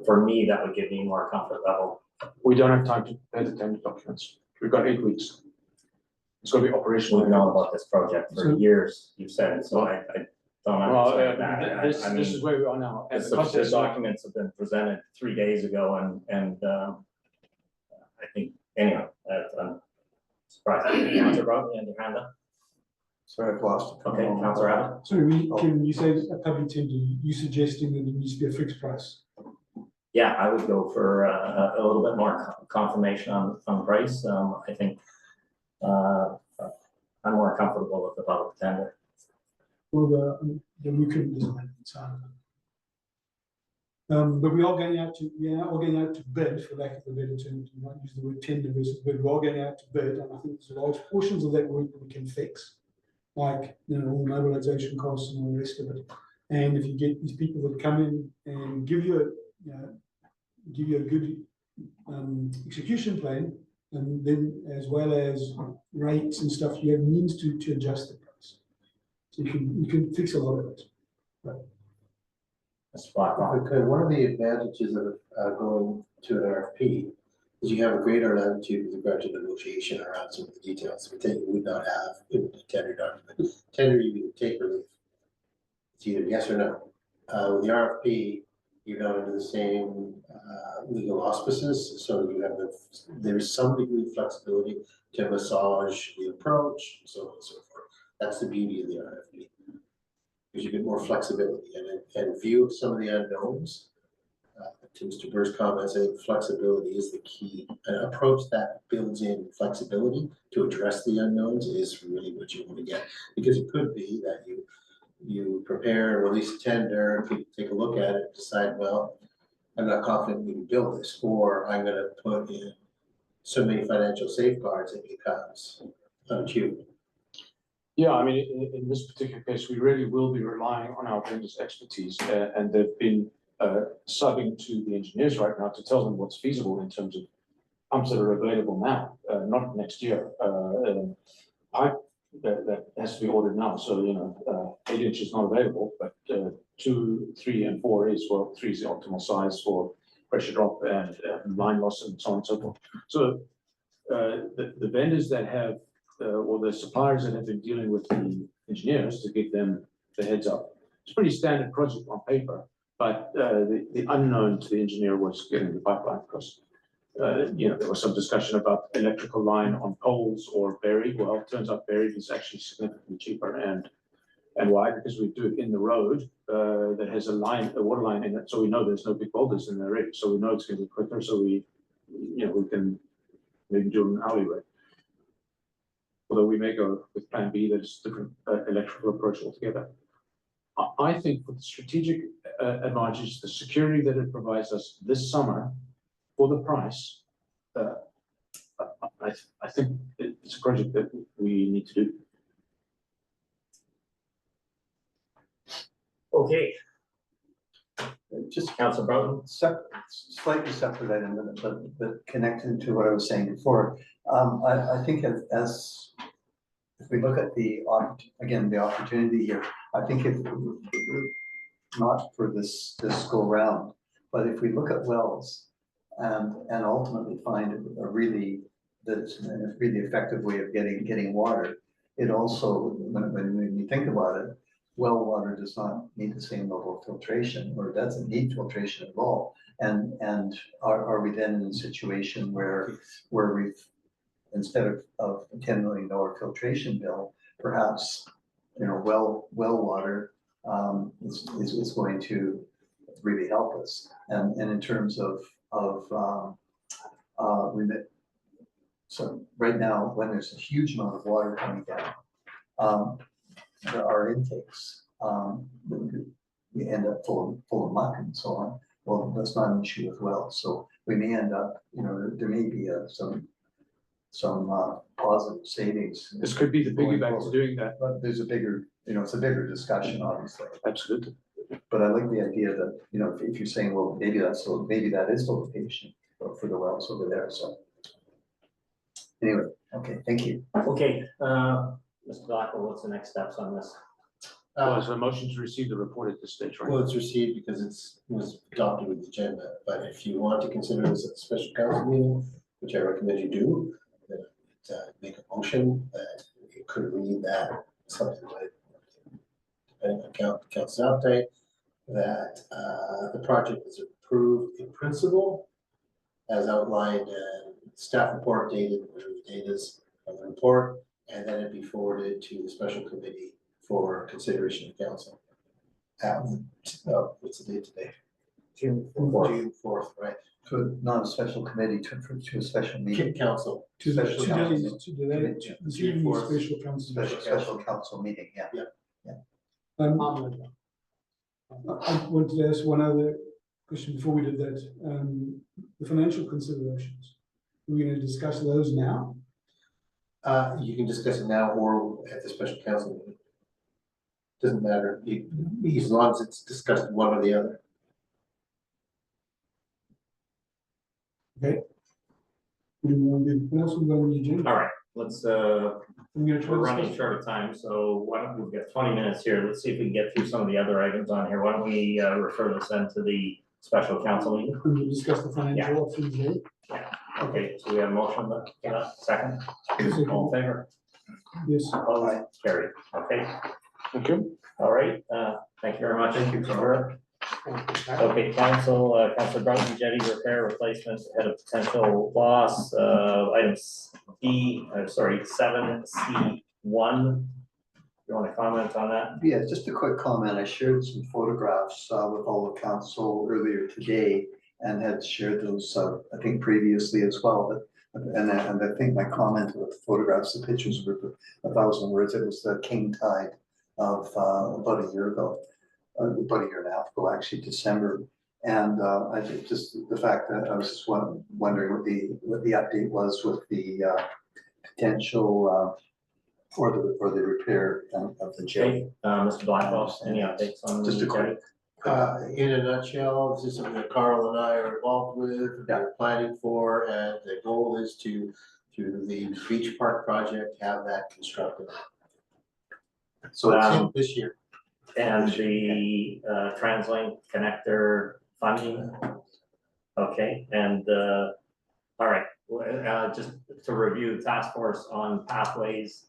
for me, that would give me more comfort level. We don't have time to prepare the tender documents. We've got 8 weeks. It's going to be operational. We've known about this project for years, you've said it, so I don't understand that. I This mean, is where we are now. And the the process- documents have been presented 3 days ago, and I think, anyway, I'm surprised. Councilor Brown, you had your hand up? Sorry, I've lost. Okay, Councilor Abbott? Sorry, can you say a public tender, you suggesting that it needs to be a fixed price? Yeah, I would go for a little bit more confirmation on price. I think I'm more comfortable with the public tender. Well, we couldn't design it, so. But we are going out to bid, for lack of a better term, to not use the word tender versus bid, we are going out to bid, and I think there's large portions of that work that we can fix. Like, you know, all mobilization costs and all the rest of it. And if you get these people that come in and give you a good execution plan, and then as well as rates and stuff, you have means to adjust the price. So you can fix a lot of it. That's spot on. Okay, one of the advantages of going to an RFP is you have a greater latitude with regard to negotiation around some of the details, which you would not have in the tender document. Tender, you can take or leave. It's either yes or no. With the RFP, you're not under the same legal auspices, so you have there's some degree of flexibility to massage the approach, so on and so forth. That's the beauty of the RFP. Gives you a bit more flexibility and view of some of the unknowns. To Mr. Burr's comments, I think flexibility is the key. An approach that builds in flexibility to address the unknowns is really what you want to get. Because it could be that you prepare, release a tender, people take a look at it, decide, well, I'm not confident we can build this, or I'm gonna put in so many financial safeguards, it becomes unachievable. Yeah, I mean, in this particular case, we really will be relying on our vendors' expertise, and they've been subbing to the engineers right now to tell them what's feasible in terms of pumps that are available now, not next year. Pipe that has to be ordered now, so, you know, 8 inch is not available, but 2, 3, and 4 is, well, 3 is the optimal size for pressure drop and line loss and so on and so forth. So the vendors that have or the suppliers that have been dealing with the engineers to give them the heads up. It's a pretty standard project on paper, but the unknown to the engineer was getting the pipeline across. You know, there was some discussion about electrical line on poles or buried. Well, it turns out buried is actually significantly cheaper. And why? Because we do it in the road that has a water line in it, so we know there's no big boulders in there already. So we know it's going to be quicker. So we can maybe do an alleyway. Although we may go with plan B, there's different electrical approach altogether. I think for the strategic advantage, the security that it provides us this summer for the price I think it's a project that we need to do. Okay, Just Councilor Broughton. slightly separate item, but connected to what I was saying before. I think as if we look at again, the opportunity here, I think if not for this go round, but if we look at wells and ultimately find a really effective way of getting water, it also, when you think about it, well water does not need the same level of filtration, or doesn't need filtration at all. And are we then in a situation where we've, instead of a $10 million filtration bill, perhaps, well water is going to really help us. And in terms of remit. So right now, when there's a huge amount of water coming down, there are intakes, we end up full of muck and so on. Well, that's not an issue with wells. So we may end up, there may be some positive savings. This could be the going piggyback to forward. doing that. But there's a bigger, it's a bigger discussion, obviously. Absolutely. But I like the idea that, if you're saying, well, maybe that is the location for the wells over there, so. Anyway, okay, thank you. Okay, Mr. Blackwell, what's the next steps on this? Well, it's a motion to receive the report at this stage, right? Well, it's received because it was adopted with the agenda, but if you want to consider this a special council meeting, which I recommend you do, then make a motion that it could read that something like, depending on council update, that the project is approved in principle as outlined in staff report dated, whatever the date is of the report, and then it be forwarded to the special committee for consideration of council. What's the date today? June 4th. June 4th, right? To not a special committee, to a special meeting. Council. To the, Special today, council. today, this evening, Fourth. special council. Special council meeting, yeah. I wanted to ask one other question before we did that. The financial considerations. Are we going to discuss those now? You can discuss it now or at the special council meeting. Doesn't matter, as long as it's discussed one or the other. Okay. What else we got on the agenda? All right, let's, We're gonna try we're to running discuss- short of time, so why don't we get 20 minutes here? Let's see if we can get through some of the other items on here. Why don't we refer this then to the special council meeting? We'll discuss the financial options there. Okay, so we have a motion, second, all in favor? Yes. Opposed? Carried, okay, Thank you. all right, thank you very much. Thank you, Robert. Okay, Councilor Broughton, jetty repair replacement ahead of potential loss, items seven C one. You want to comment on that? Yeah, just a quick comment. I shared some photographs with all the council earlier today and had shared those, I think previously as well, and I think my comment with the photographs, the pictures were 1,000 words. It was the king tide of about a year ago, about a year and a half ago, actually, December. And I think just the fact that I was just wondering what the update was with the potential for the repair of the jetty. Mr. Blackwell, any updates on the Just a quick- jetty? In a nutshell, this is something that Carl and I are involved with, we're planning for, and the goal is to, through the beach park project, have that constructed. So it's this year. And the TransLink connector funding? Okay, and all right, just to review, task force on pathways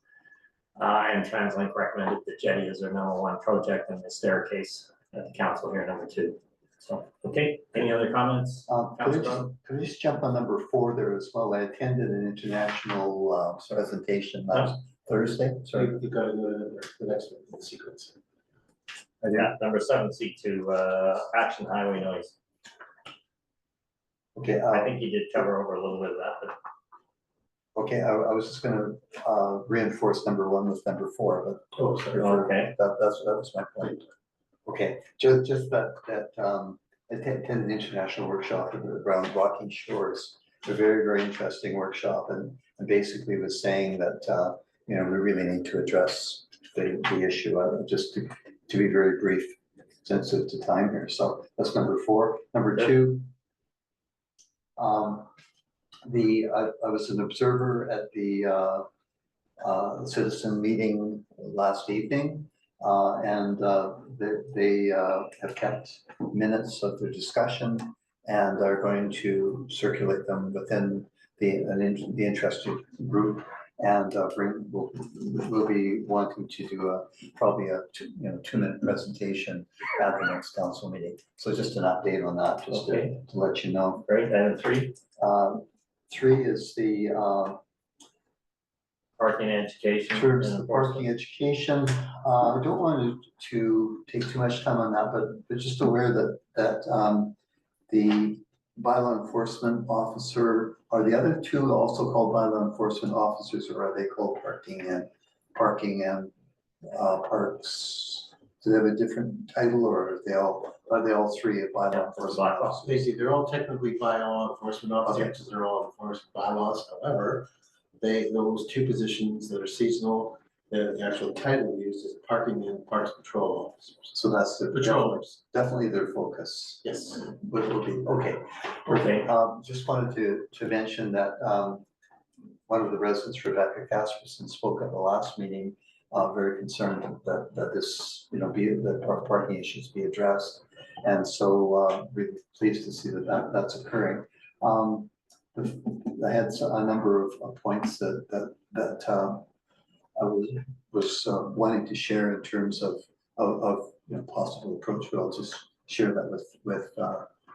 and TransLink recommended the jetty as their #1 project and the staircase at the council here, #2. So, okay, any other comments? Could I just jump on number 4 there as well? I attended an international presentation last Thursday. Sorry. You've got to go to the next one, the sequence. Yeah, #7C2, action highway noise. Okay, I think you did cover over a little bit of that, but okay, I was just gonna reinforce number 1 with number 4, but Oh, sorry. okay. that was my point. Okay, just that I attended an international workshop around Rocky Shores, a very, very interesting workshop and basically was saying that, you know, we really need to address the issue, just to be very brief, sensitive to time here. So that's number 4. Number 2, I was an observer at the citizen meeting last evening, and they have kept minutes of their discussion and are going to circulate them within the interested group, and we'll be wanting to do probably a 2-minute presentation at the next council meeting. So just an update on that, just to let you know. Great, item 3. 3 is the Parking and education. in terms and of parking enforcement. education. I don't want to take too much time on that, but just aware that the bylaw enforcement officer, are the other 2 also called bylaw enforcement officers, or are they called parking and parks? Do they have a different title, or are they all 3 of bylaw enforcement officers? Basically, they're all technically bylaw enforcement officers, because they're all enforcement bylaws. However, those 2 positions that are seasonal, the actual title used is parking and parks patrol officers. So that's the Patrollers. definitely their focus. Yes. Will be, okay. Okay. Just wanted to mention that one of the residents, Rebecca Casperson, spoke at the last meeting, very concerned that this, that our parking issues be addressed. And so really pleased to see that's occurring. I had a number of points that I was wanting to share in terms of possible approach, but I'll just share that with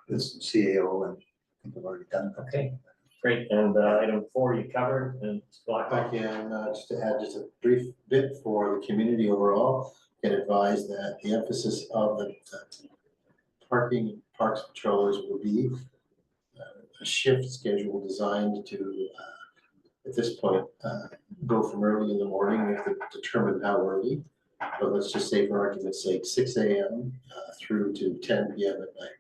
this CAO, and I think I've already done that. Okay, great. And item 4 you covered, and I can just to add just a brief bit for the community overall, can advise that the emphasis of the parking parks patrollers will be a shift schedule designed to, at this point, go from early in the morning. We have to determine how early, but let's just say for argument's sake, 6 a.m. Through to 10 p.m. at night.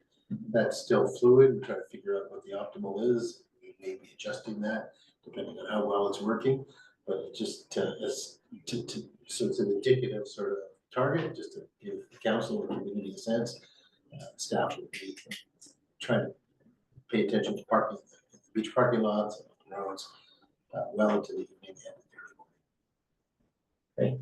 That's still fluid. We're trying to figure out what the optimal is. We may be adjusting that depending on how well it's working, but just so it's an indicative sort of target, just to give the council and the community a sense. Staff will be trying to pay attention to parking, the beach parking lots, and roads, well into the evening and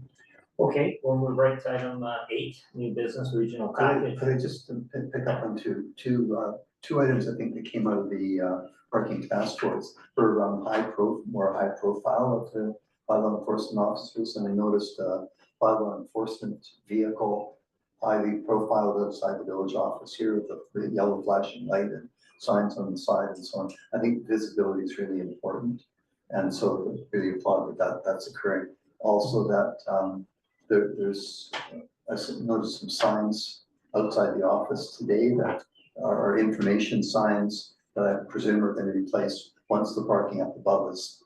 okay, we'll move right to item 8, new business regional package. Could I just pick up on two items I think that came out of the parking task force for more high profile of the bylaw enforcement officers, and I noticed bylaw enforcement vehicle highly profiled outside the village office here with the yellow flashing light and signs on the side and so on. I think visibility is really important, and so really applaud that's occurring. Also that there's I noticed some signs outside the office today that are information signs that I presume are going to be placed once the parking up above is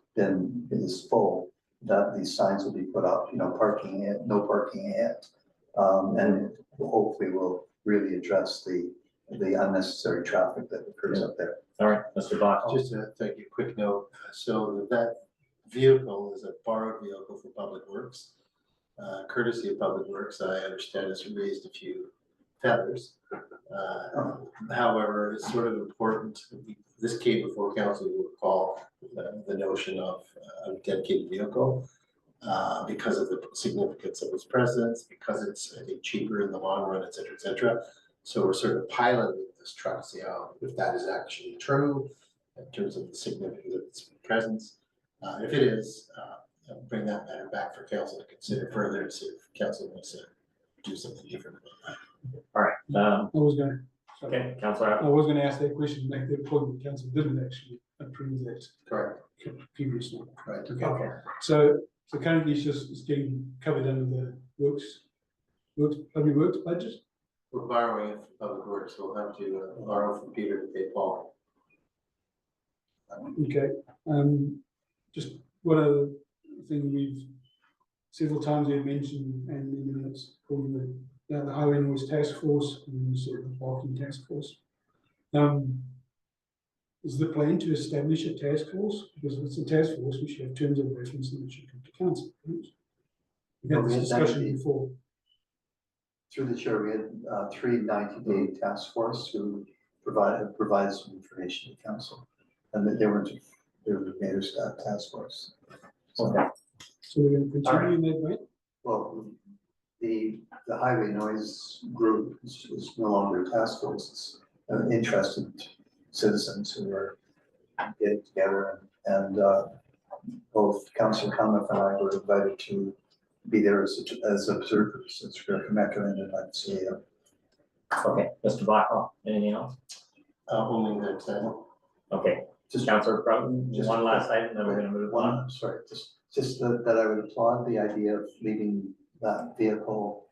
full, that these signs will be put up, parking in, no parking at, and hopefully will really address the unnecessary traffic that occurs up there. All right, Mr. Bach. just to take a quick note, so that vehicle is a borrowed vehicle for Public Works. Courtesy of Public Works, I understand has raised a few feathers. However, it's sort of important, this came before council, you will recall, the notion of a dedicated vehicle because of the significance of its presence, because it's, I think, cheaper in the long run, et cetera, et cetera. So we're sort of piloting this truck, see how, if that is actually true in terms of the significance of its presence. If it is, bring that matter back for council to consider further and see if council wants to do something different about that. All right. I was gonna, Okay, Councillor. I was gonna ask that question, like the point the council didn't actually approve that Correct. previously. Right. Okay. So currently it's getting covered under the public works budget. We're borrowing it from Public Works, so we'll have to borrow from Peter to pay Paul. Okay, just one other thing we've several times we've mentioned, and in the minutes called the highway noise task force and sort of the parking task force. is the plan to establish a task force? Because if it's a task force, we should have terms of reference and it should come to council. Right? We've had this discussion before. Through the chair, we had 3 90-day task force who provided some information to council. And that they were the mayor's task force. So, Okay. So we're going to continue in that way? well, the highway noise group is no longer a task force. It's interested citizens who are getting together and both Councillor Cunliffe and I were invited to be there as observers. It's recommended, I'd say. Okay, Mr. Blackwell, anything else? Only that, Okay, Councillor Croughton, Just- one last item, then we're gonna move on. One, sorry, just that I would applaud the idea of leaving that vehicle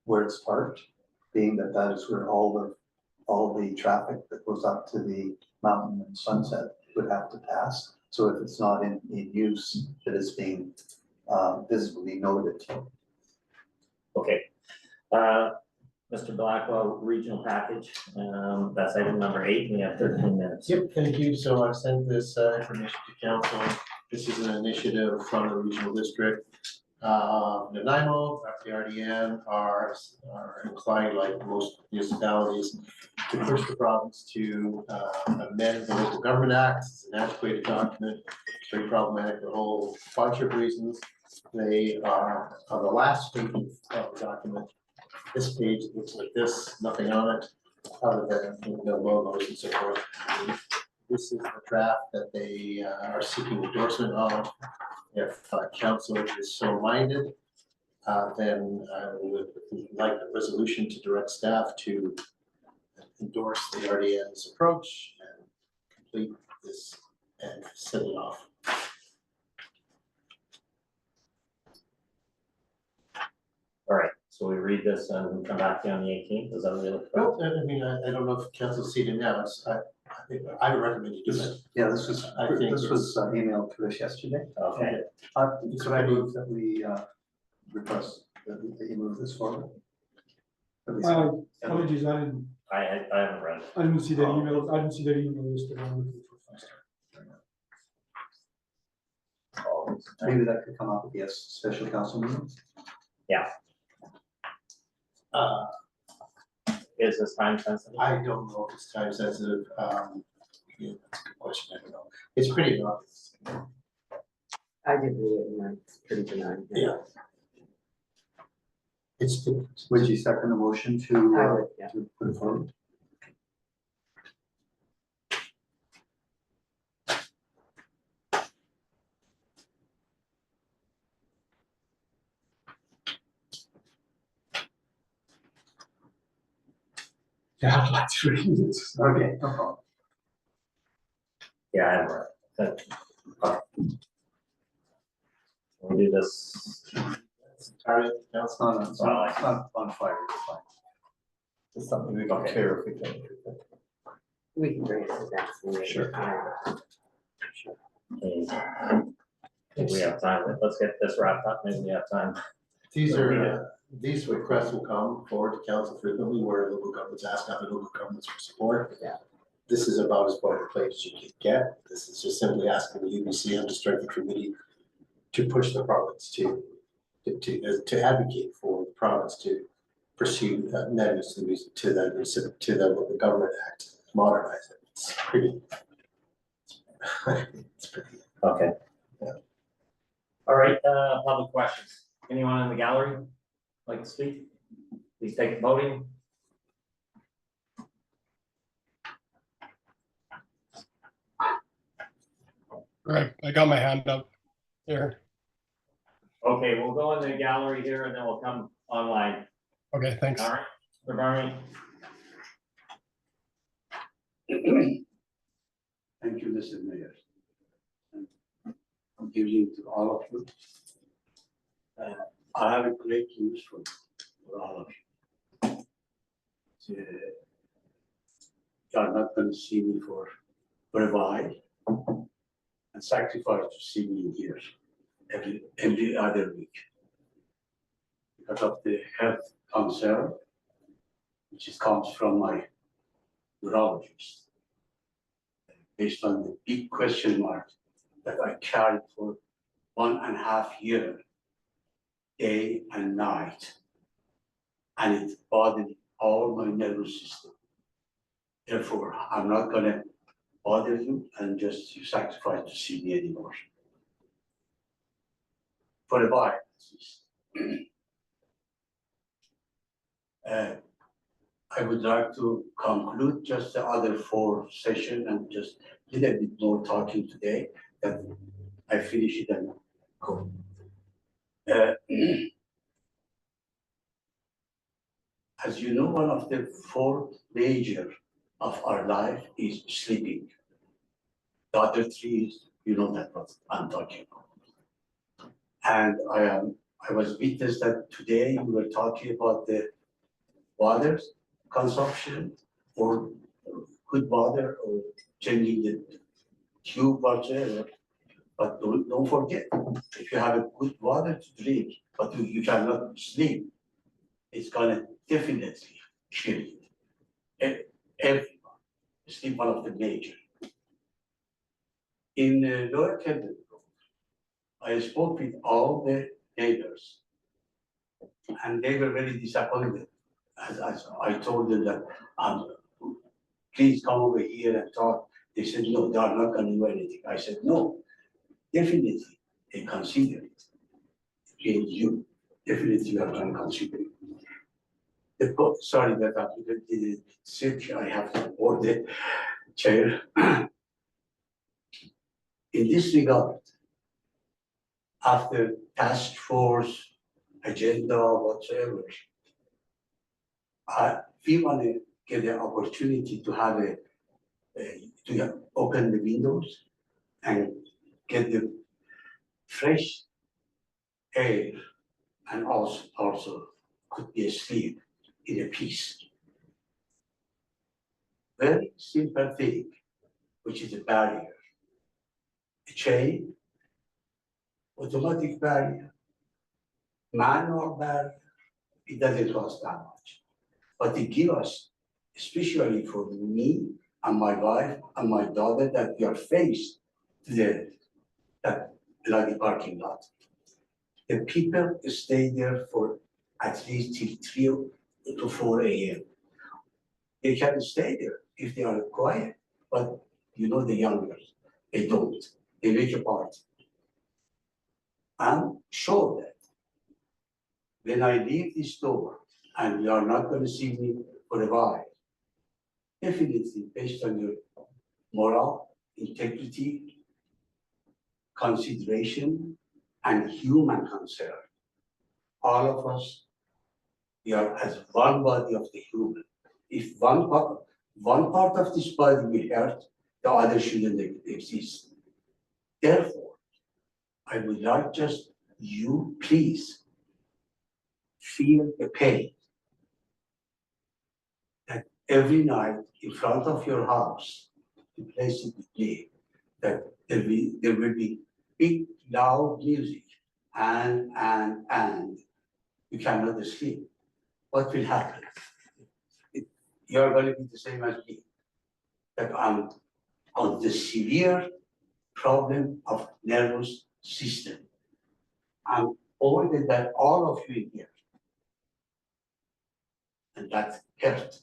where it's parked, being that is where all the traffic that goes up to the mountain and Sunset would have to pass. So if it's not in use, that it's being visibly noted. Okay. Mr. Blackwell, regional package, that's item number 8, we have 13 minutes. Yep, thank you. So I've sent this information to council. This is an initiative from the regional district. Nanaimo, the RDN are inclined, like most municipalities, to push the province to amend the Local Government Act. It's an antiquated document, it's very problematic for a whole bunch of reasons. They are on the last page of the document. This page looks like this, nothing on it, other than the logos and so forth. This is the draft that they are seeking endorsement of. If council is so minded, then I would like a resolution to direct staff to endorse the RDN's approach and complete this and send it off. All right, so we read this and come back to you on the 18th, is that really? Well, I mean, I don't know if council's seen it now, I think I would recommend you do it. Yeah, this was emailed to us yesterday. Okay, Could I move that we request that you move this forward? Apologies, I I haven't read it. didn't see that email, I didn't see that email listed. I'm looking for first. Maybe that could come up at the special council meeting. Is this time sensitive? I don't know if it's time sensitive, yeah, that's a good question, I don't know, it's pretty obvious. I did read it and it's pretty benign. Yeah. It's, Would you second the motion I to would, yeah. put it forward? Yeah, I'd like to read it. Okay, no problem. Yeah, I haven't read it. Okay. We'll do this. entirely council. It's not on fire, it's fine. It's something we can clear if we can. We can bring it to the next meeting. Sure. If we have time, let's get this wrapped up, maybe we have time. These requests will come forward to council frequently where local governments ask other local governments for support. Yeah. This is about as boilerplate as you can get. This is just simply asking the UBCM to strike the committee to push the province to advocate for the province to pursue measures to the Local Government Act, modernize it. It's pretty. It's pretty. Okay. Yeah. All right, public questions. Anyone in the gallery like to speak? Please take the voting. Right, I got my hand up here. Okay, we'll go in the gallery here and then we'll come online. Okay, thanks. All right, Mr. Barney. Thank you, Mr. Mayor. I'm giving to all of you. I have a great news for all of you. You are not going to see me for a while and sacrifice to see me here every other week because of the health concern, which comes from my neurologist. based on the big question mark that I carried for 1.5 years, day and night. And it bothered all my nervous system. Therefore, I'm not gonna bother you and just you sacrifice to see me anymore. For a while, at least. I would like to conclude just the other 4 sessions and just a little bit more talking today, that I finish it and go. As you know, one of the 4 major of our life is sleeping. The other 3 is, you know that what I'm talking about. And I was witness that today we were talking about the water consumption or good water or changing the tube whatever. But don't forget, if you have a good water to drink, but you cannot sleep, it's gonna definitely kill you. Everyone, sleep one of the major. In Lower Kendall, I spoke with all the neighbors, and they were very disappointed. As I told them that, please come over here and talk. They said, no, they are not going to do anything. I said, no, definitely they consider it. And you, definitely you are going to consider it. Sorry that I didn't sit, I have to hold the chair. In this regard, after task force, agenda, whatever, we want to get the opportunity to have to open the windows and get the fresh air, and also could be asleep in a peace. Very simple thing, which is a barrier. A chain, automatic barrier, manual barrier, it doesn't cost that much. But it gives us, especially for me and my wife and my daughter, that we are faced to that bloody parking lot. The people stay there for at least till 3 to 4 a.m. They can stay there if they are quiet, but you know the youngers, they don't. They make a party. I'm sure that when I leave this door, and you are not going to see me for a while, definitely based on your moral, integrity, consideration, and human concern, all of us, we are as one body of the human. If one part of this body will hurt, the other shouldn't exist. Therefore, I would like just you, please, feel the pain that every night in front of your house, the place it play, that there will be big, loud music, and you cannot sleep. What will happen? You are going to be the same as me. That I'm on the severe problem of nervous system. I'm older than all of you here. And that hurt.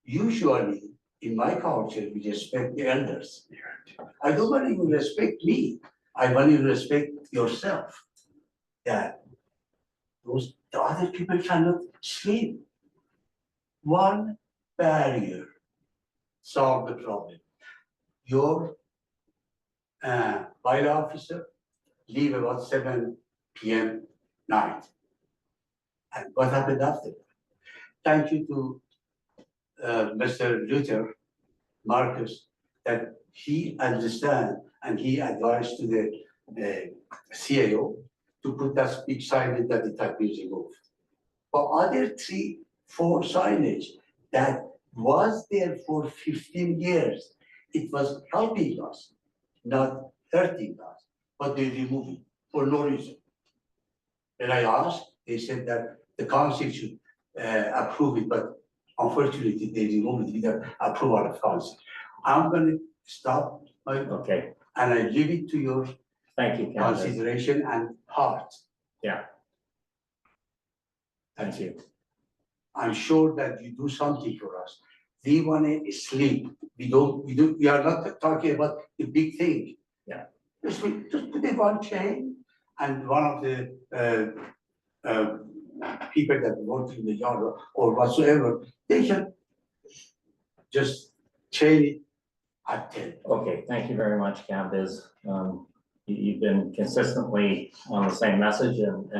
Usually, in my culture, we respect the elders. I don't want you to respect me. I want you to respect yourself. That the other people cannot sleep. One barrier solve the problem. Your bylaw officer leave about 7 p.m. night. And what happened after that? Thank you to Mr. Luther, Marcus, that he understand and he advised to the CAO to put that big signage that it had been removed. But other 3, 4 signage that was there for 15 years, it was helping us, not hurting us, but they removed it for no reason. When I asked, they said that the council should approve it, but unfortunately they removed it without approval of council. I'm going to stop, Okay, and I leave it to your thank you, Candace. consideration and heart. Yeah. Thank you. I'm sure that you do something for us. We wanna sleep. We are not talking about the big thing. Yeah. Just put it one chain and one of the people that work in the yard or whatsoever, they can just chain it at 10. Okay, thank you very much, Candace. You've been consistently on the same message and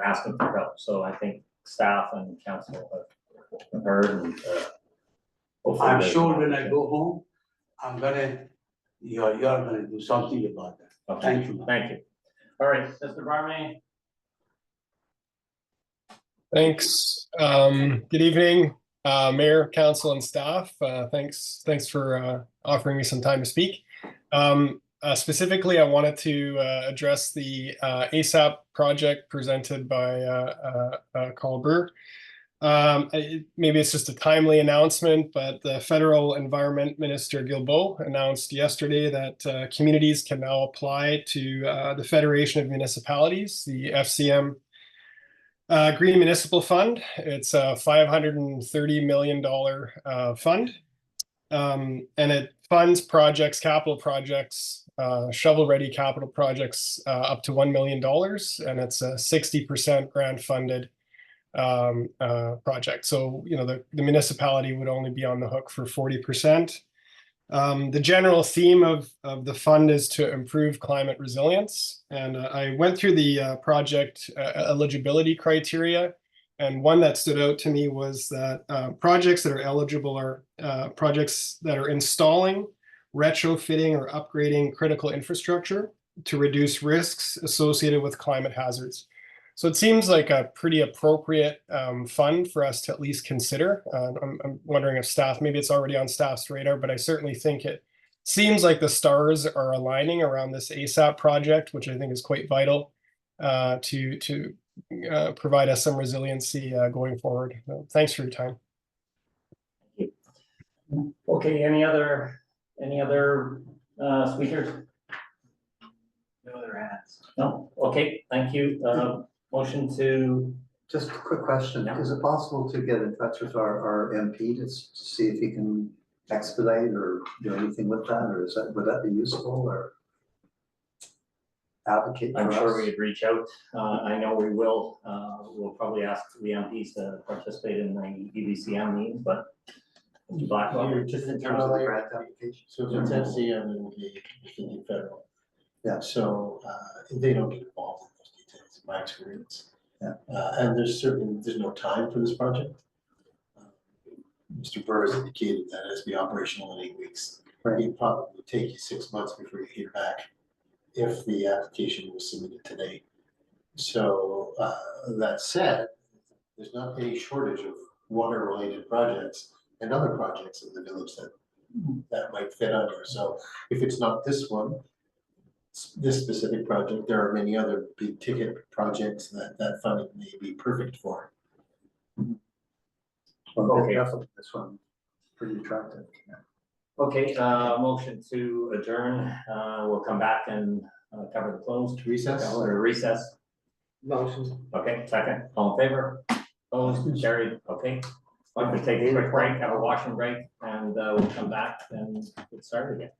asking for help, so I think staff and council have heard and hopefully I'm there's sure an when I opportunity. go home, you're gonna do something about that. Okay, Thank you. thank you. All right, Mr. Barney. Thanks. Good evening, Mayor, Council, and staff. Thanks for offering me some time to speak. Specifically, I wanted to address the ASAP project presented by Carl Burr. Maybe it's just a timely announcement, but the Federal Environment Minister Guilbeault announced yesterday that communities can now apply to the Federation of Municipalities, the FCM Green Municipal Fund. It's a $530 million fund. And it funds projects, capital projects, shovel-ready capital projects up to $1 million. And it's a 60% grant funded project. So, the municipality would only be on the hook for 40%. The general theme of the fund is to improve climate resilience. And I went through the project eligibility criteria. And one that stood out to me was that projects that are eligible are projects that are installing, retrofitting, or upgrading critical infrastructure to reduce risks associated with climate hazards. So it seems like a pretty appropriate fund for us to at least consider. I'm wondering if staff, maybe it's already on staff's radar, but I certainly think it seems like the stars are aligning around this ASAP project, which I think is quite vital to provide us some resiliency going forward. So thanks for your time. Okay, any other speakers? No other hands. No, okay, thank you. Motion to, Just a quick question. Yeah. Is it possible to get in touch with our MP to see if he can expedite or do anything with that? Or would that be useful or advocate for us? I'm sure we'd reach out. I know we will. We'll probably ask the MPs to participate in the EBCM meetings, but Blackwell. Just in terms Terms of of the the grant application? So if it's FCM, it will be federal. Yeah. So they don't get involved in those details, in my experience. Yeah. And there's no time for this project. Mr. Burr has indicated that it has to be operational in 8 weeks. Right. It probably would take you 6 months before you hear back if the application was submitted today. So that said, there's not any shortage of water-related projects and other projects in the village that might fit under. So if it's not this one, this specific project, there are many other big ticket projects that funding may be perfect for. Well, Okay. definitely this one, pretty attractive. Yeah. Okay, motion to adjourn. We'll come back and cover the closed Recess? or recess. Motion. Okay, second, all in favor? Opposed, carried, okay. Why don't we take a quick break, have a washing break, and we'll come back and get started again.